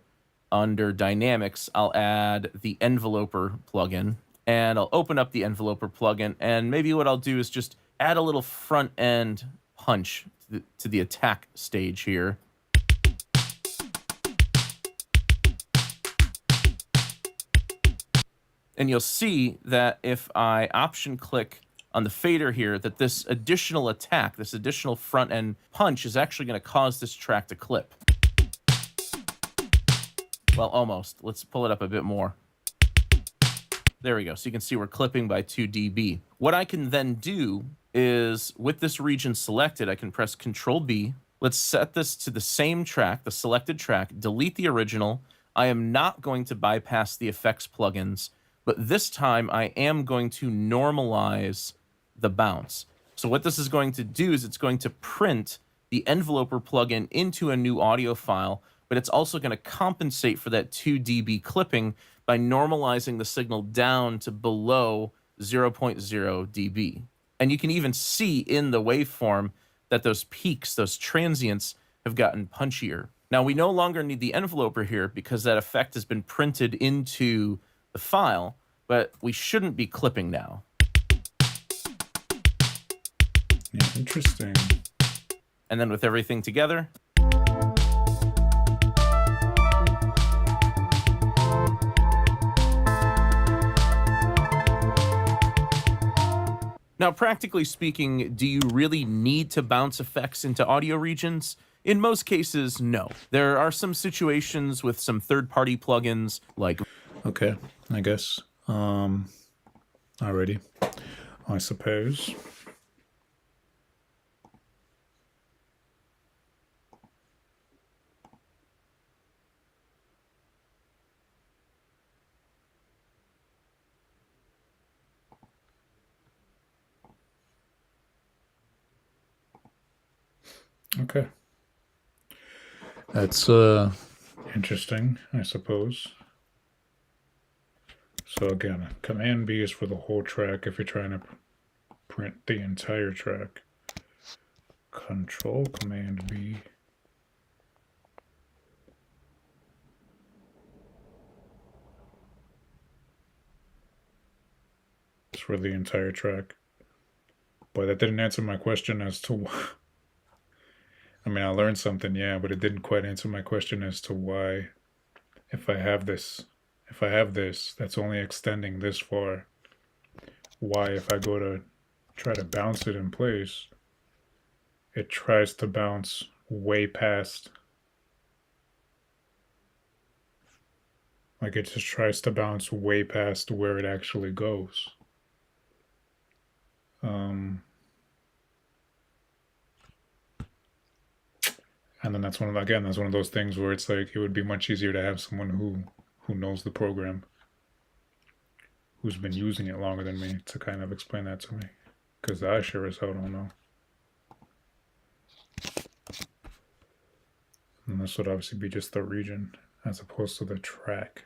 under Dynamics, I'll add the Enveloper plugin. And I'll open up the Enveloper plugin, and maybe what I'll do is just add a little front-end punch to the attack stage here. And you'll see that if I option click on the fader here that this additional attack, this additional front end punch is actually going to cause this track to clip. Well, almost. Let's pull it up a bit more. There we go. So you can see we're clipping by 2 dB. What I can then do is, with this region selected, I can press Control B. Let's set this to the same track, the selected track, delete the original. I am not going to bypass the effects plugins, but this time I am going to normalize the bounce. So what this is going to do is it's going to print the enveloper plugin into a new audio file, but it's also going to compensate for that 2 dB clipping by normalizing the signal down to below 0.0 dB. And you can even see in the waveform that those peaks, those transients, have gotten punchier. Now, we no longer need the enveloper here because that effect has been printed into the file, but we shouldn't be clipping now. Yeah, interesting. And then with everything together, now, practically speaking, do you really need to bounce effects into audio regions? In most cases, no. There are some situations with some third-party plugins like... Okay, I guess. Alrighty. I suppose. Okay. That's interesting, I suppose. So again, Command B is for the whole track if you're trying to print the entire track. Control Command B. It's for the entire track. But that didn't answer my question as to why. I mean, I learned something, yeah, but it didn't quite answer my question as to why, if I have this, that's only extending this far. Why, if I go to try to bounce it in place, it tries to bounce way past. Like, it just tries to bounce way past where it actually goes. And then that's one of those things where it's like, it would be much easier to have someone who knows the program, who's been using it longer than me, to kind of explain that to me, because I sure as hell don't know. And this would obviously be just the region as opposed to the track.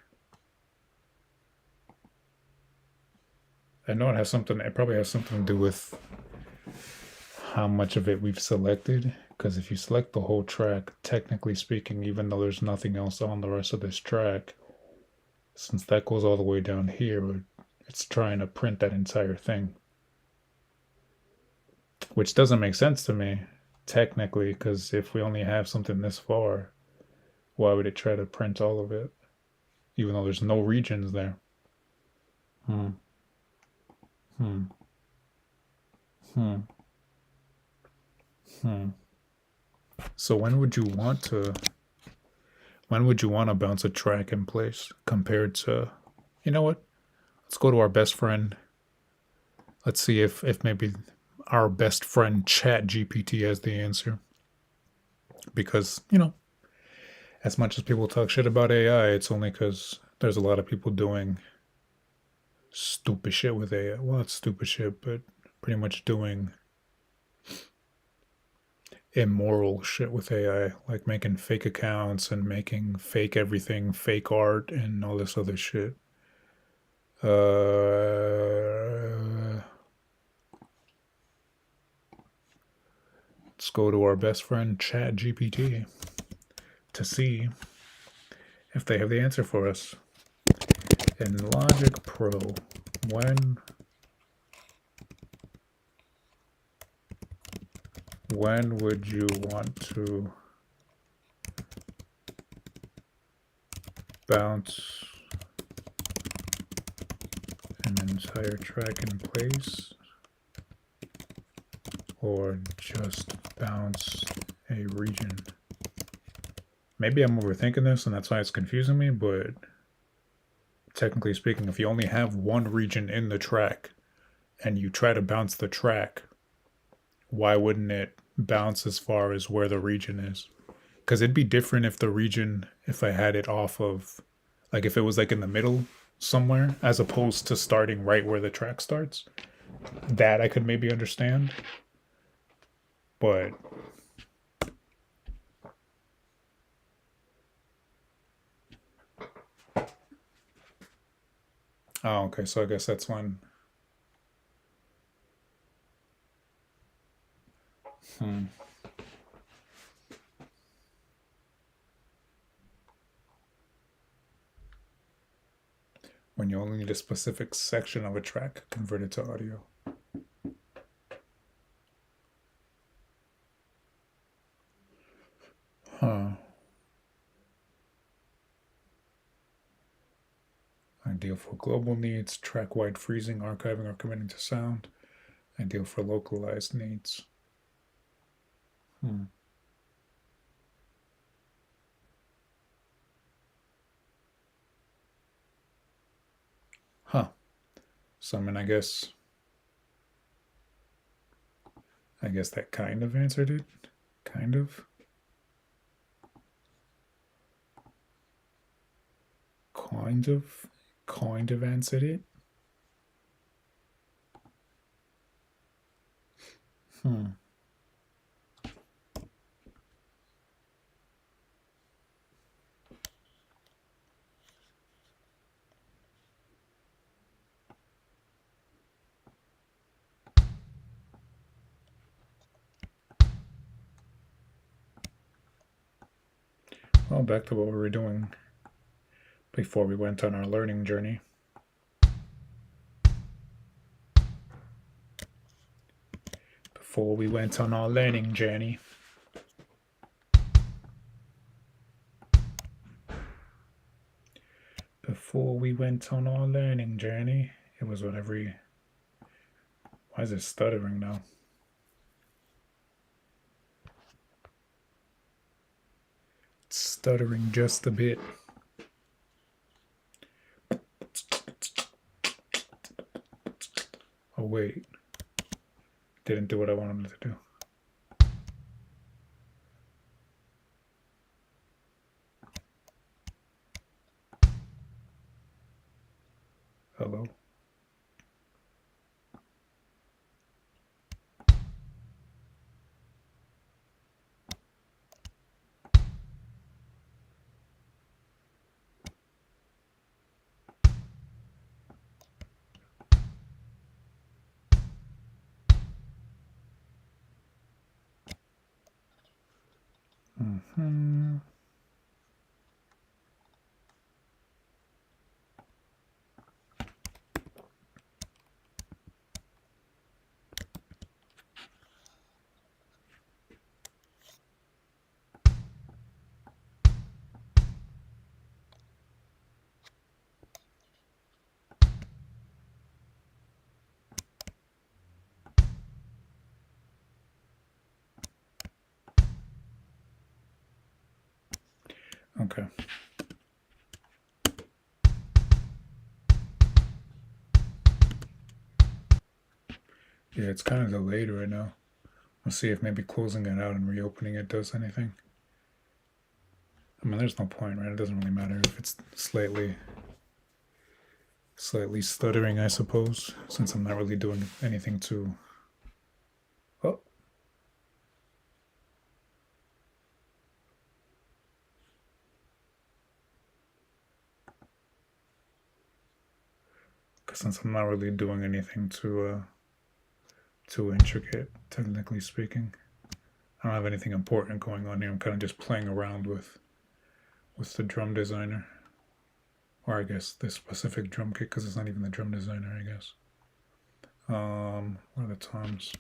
I know it probably has something to do with how much of it we've selected, because if you select the whole track, technically speaking, even though there's nothing else on the rest of this track, since that goes all the way down here, it's trying to print that entire thing. Which doesn't make sense to me, technically, because if we only have something this far, why would it try to print all of it? Even though there's no regions there. So when would you want to bounce a track in place compared to, you know what? Let's go to our best friend. Let's see if maybe our best friend ChatGPT has the answer. Because, you know, as much as people talk shit about AI, it's only because there's a lot of people doing stupid shit with AI. Well, it's stupid shit, but pretty much doing immoral shit with AI, like making fake accounts and making fake everything, fake art and all this other shit. Let's go to our best friend ChatGPT to see if they have the answer for us. In Logic Pro, when would you want to bounce an entire track in place or just bounce a region. Maybe I'm overthinking this and that's why it's confusing me, but technically speaking, if you only have one region in the track and you try to bounce the track, why wouldn't it bounce as far as where the region is? Because it'd be different if the region, if I had it off of, like if it was like in the middle somewhere, as opposed to starting right where the track starts. That I could maybe understand. But oh, okay, so I guess that's when. When you only need a specific section of a track converted to audio. Huh. Ideal for global needs, track-wide freezing, archiving, or committing to sound. Ideal for localized needs. Huh. So I mean, I guess that kind of answered it. Kind of. Kind of answered it. Well, back to what we were doing before we went on our learning journey. Before we went on our learning journey. Before we went on our learning journey, it was what every. Why is it stuttering now? It's stuttering just a bit. Oh, wait. Didn't do what I wanted it to do. Hello? Okay. Yeah, it's kind of delayed right now. We'll see if maybe closing it out and reopening it does anything. I mean, there's no point, right? It doesn't really matter if it's slightly stuttering, I suppose, since I'm not really doing anything to. Oh. Because since I'm not really doing anything too intricate, technically speaking, I don't have anything important going on here. I'm kind of just playing around with the drum designer, or I guess this specific drum kit, because it's not even the drum designer, I guess. What are the toms?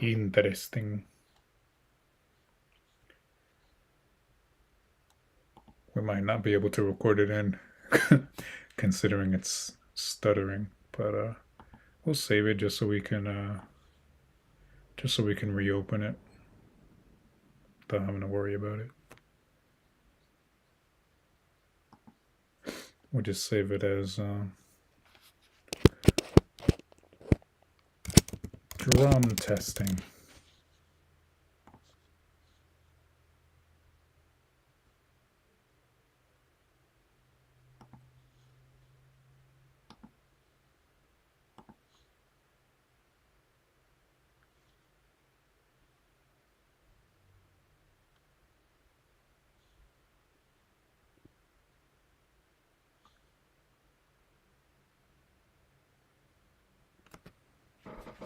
Interesting. We might not be able to record it in, considering it's stuttering, but we'll save it just so we can reopen it without having to worry about it. We'll just save it as drum testing.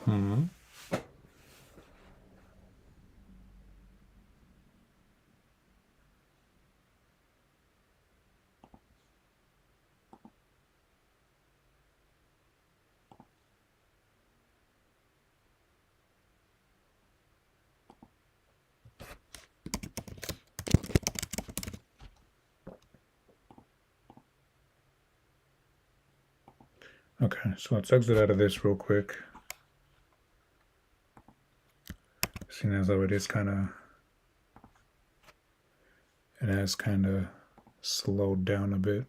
Hmm. Okay, so let's exit out of this real quick. Seeing as though it has kind of slowed down a bit.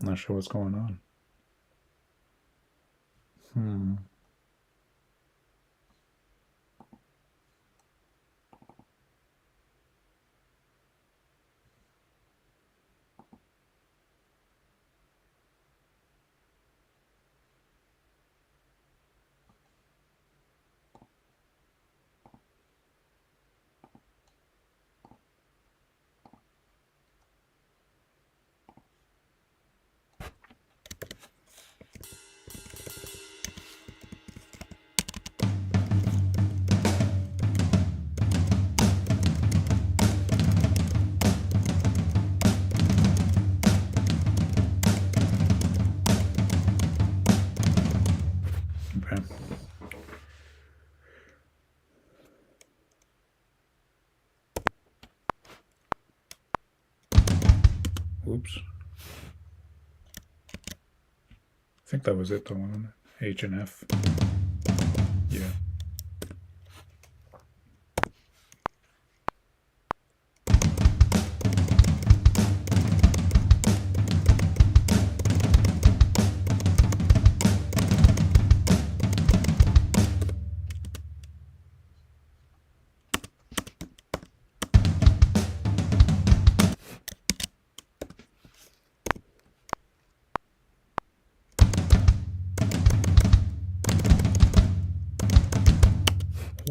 Not sure what's going on. Okay. Oops. I think that was it though, wasn't it? H and F. Yeah.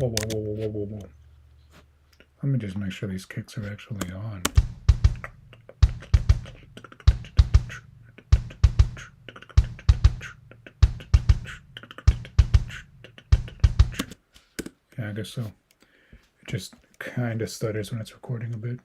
Whoa. Let me just make sure these kicks are actually on. Yeah, I guess so. It just kind of stutters when it's recording a bit.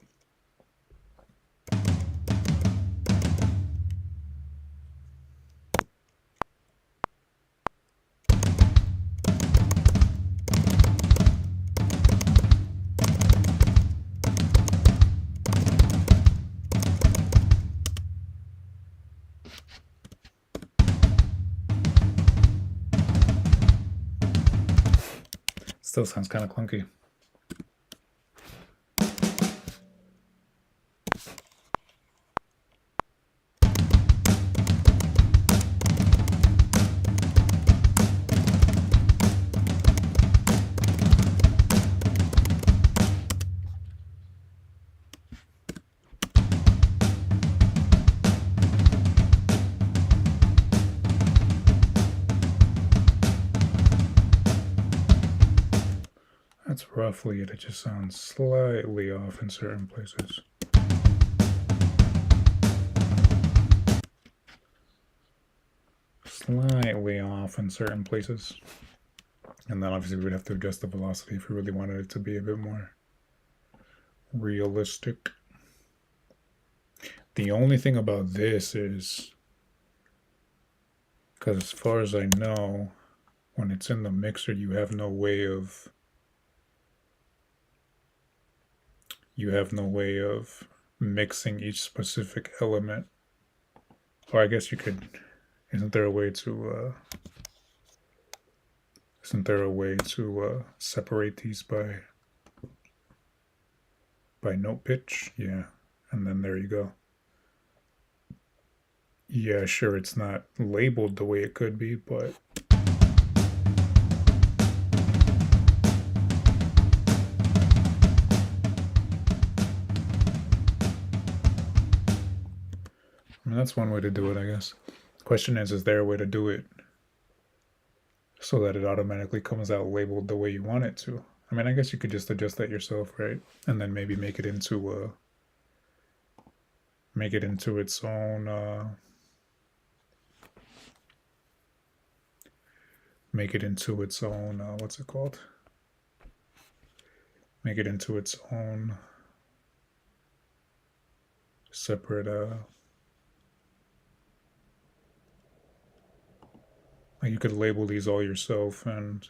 Still sounds kind of clunky. That's roughly it. It just sounds slightly off in certain places. slightly off in certain places. And then obviously we would have to adjust the velocity if we really wanted it to be a bit more realistic. The only thing about this is, because as far as I know, when it's in the mixer, you have no way of mixing each specific element. Or I guess you could. Isn't there a way to separate these by note pitch? Yeah, and then there you go. Yeah, sure, it's not labeled the way it could be, but I mean, that's one way to do it, I guess. Question is there a way to do it so that it automatically comes out labeled the way you want it to? I mean, I guess you could just adjust that yourself, right? And then maybe make it into its own what's it called? Make it into its own separate like you could label these all yourself and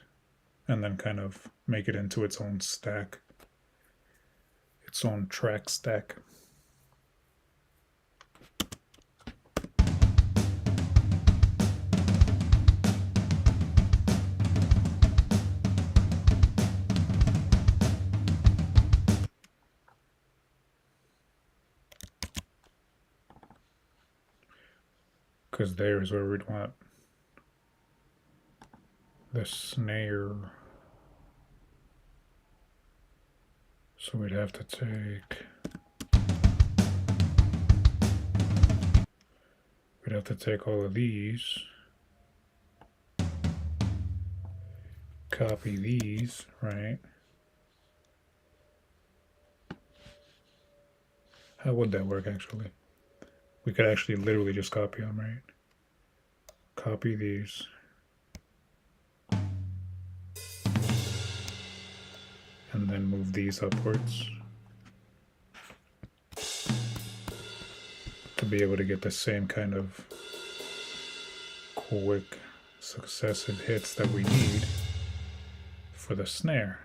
then kind of make it into its own stack, its own track stack. Because there's where we'd want the snare. So we'd have to take all of these, copy these, right? How would that work actually? We could actually literally just copy them, right? Copy these. And then move these upwards to be able to get the same kind of quick successive hits that we need for the snare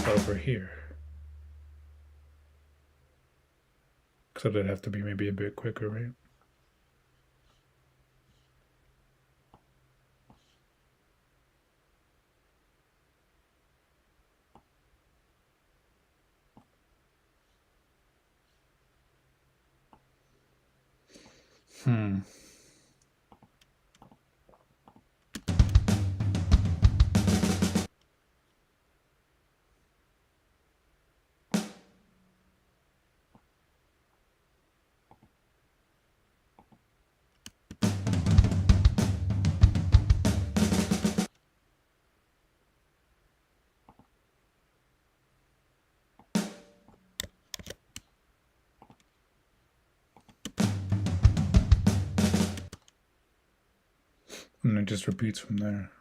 over here. So that'd have to be maybe a bit quicker, right? And it just repeats from there.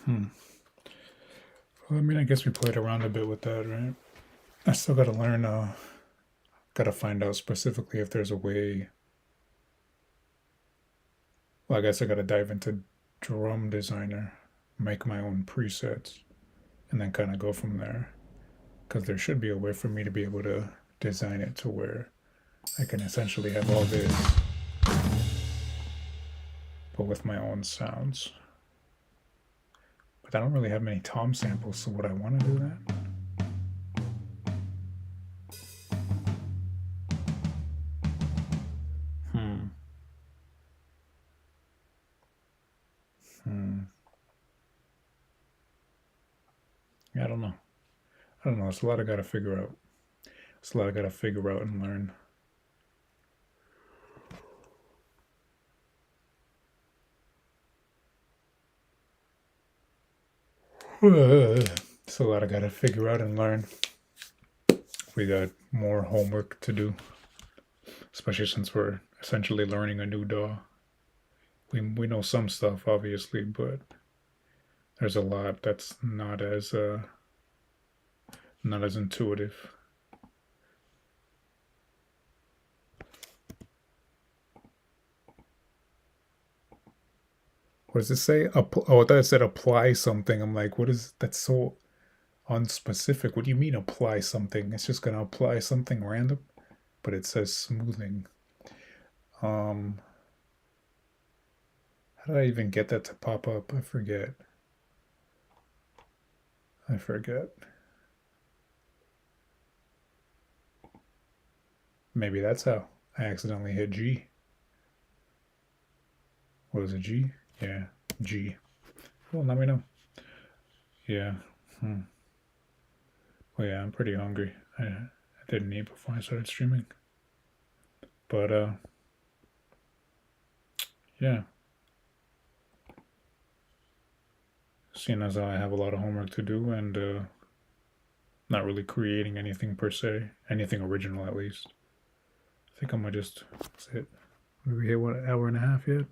Well, I mean, I guess we played around a bit with that, right? I still gotta learn, gotta find out specifically if there's a way. Well, I guess I gotta dive into Drum Designer, make my own presets, and then kind of go from there. Because there should be a way for me to be able to design it to where I can essentially have all this, but with my own sounds. But I don't really have many tom samples, so would I want to do that? Yeah, I don't know. It's a lot I gotta figure out. It's a lot I gotta figure out and learn. It's a lot I gotta figure out and learn. We got more homework to do, especially since we're essentially learning a new DAW. We know some stuff, obviously, but there's a lot that's not as intuitive. What does it say? Oh, I thought it said apply something. I'm like, what is that's so unspecific? What do you mean apply something? It's just gonna apply something random, but it says smoothing. How did I even get that to pop up? I forget. Maybe that's how I accidentally hit G. What is it, G? Yeah, G. Well, let me know. Yeah. Well, yeah, I'm pretty hungry. I didn't eat before I started streaming. But, yeah. Seeing as I have a lot of homework to do and not really creating anything per se, anything original at least, I think I'm gonna just sit. We hit what, an hour and a half yet?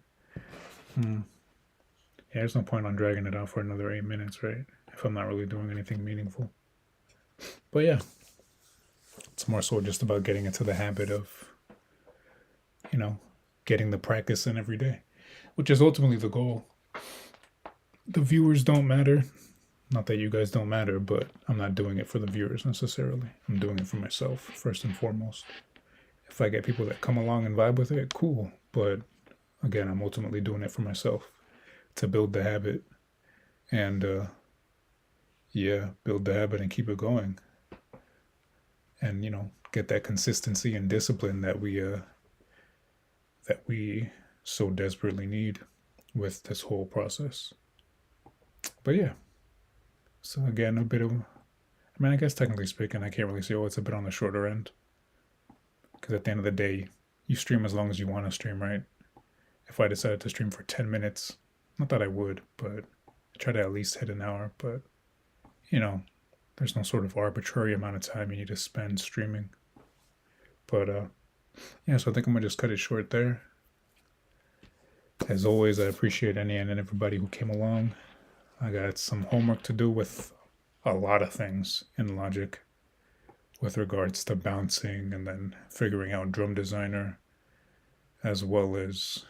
Yeah, there's no point on dragging it out for another 8 minutes, right? If I'm not really doing anything meaningful. But yeah, it's more so just about getting into the habit of, getting the practice in every day, which is ultimately the goal. The viewers don't matter. Not that you guys don't matter, but I'm not doing it for the viewers necessarily. I'm doing it for myself, first and foremost. If I get people that come along and vibe with it, cool. But again, I'm ultimately doing it for myself to build the habit and, build the habit and keep it going. And, get that consistency and discipline that we so desperately need with this whole process. But yeah. So again, I guess technically speaking, I can't really say, it's a bit on the shorter end. Because at the end of the day, you stream as long as you want to stream, right? If I decided to stream for 10 minutes, not that I would, but I try to at least hit an hour. But, there's no sort of arbitrary amount of time you need to spend streaming. But, so I think I'm going to just cut it short there. As always, I appreciate any and everybody who came along. I got some homework to do with a lot of things in Logic with regards to bouncing and then figuring out Drum Designer, as well as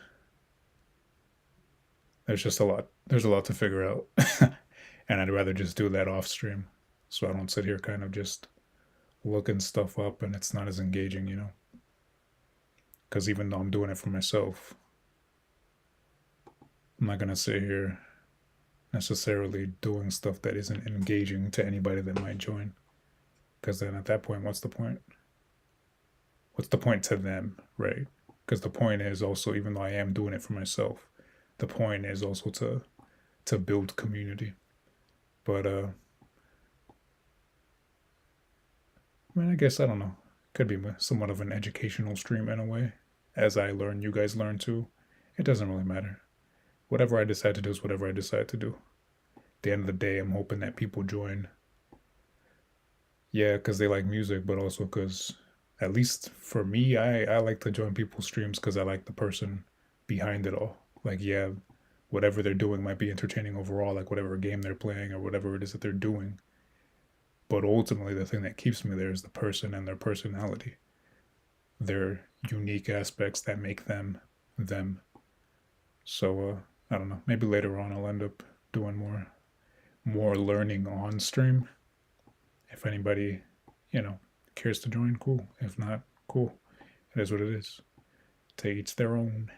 there's a lot to figure out. And I'd rather just do that off stream so I don't sit here kind of just looking stuff up and it's not as engaging, because even though I'm doing it for myself, I'm not going to sit here necessarily doing stuff that isn't engaging to anybody that might join. Because then at that point, what's the point? What's the point to them, right? Because the point is also, even though I am doing it for myself, the point is also to build community. But I guess, I don't know. Could be somewhat of an educational stream in a way. As I learn, you guys learn too. It doesn't really matter. Whatever I decide to do is whatever I decide to do. At the end of the day, I'm hoping that people join. Yeah, because they like music, but also because, at least for me, I like to join people's streams because I like the person behind it all. Like, yeah, whatever they're doing might be entertaining overall, like whatever game they're playing or whatever it is that they're doing. But ultimately, the thing that keeps me there is the person and their personality. Their unique aspects that make them them. So, I don't know. Maybe later on I'll end up doing more learning on stream. If anybody, cares to join, cool. If not, cool. It is what it is. To each their own.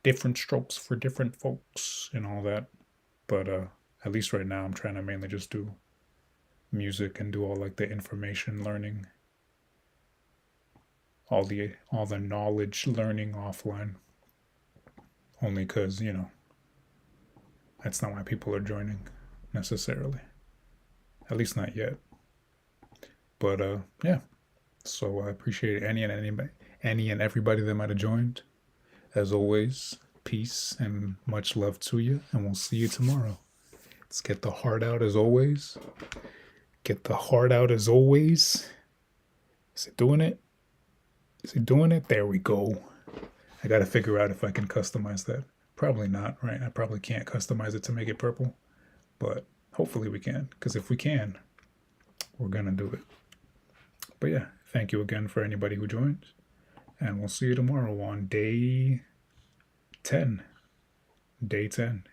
Different strokes for different folks and all that. But at least right now I'm trying to mainly just do music and do all like the information learning. All the knowledge learning offline. Only because, that's not why people are joining necessarily. At least not yet. But yeah. So I appreciate any and everybody that might have joined. As always, peace and much love to you, and we'll see you tomorrow. Let's get the heart out as always. Get the heart out as always. Is it doing it? Is it doing it? There we go. I gotta figure out if I can customize that. Probably not, right? I probably can't customize it to make it purple, but hopefully we can, because if we can, we're gonna do it. But yeah, thank you again for anybody who joins, and we'll see you tomorrow on day 10. Day 10.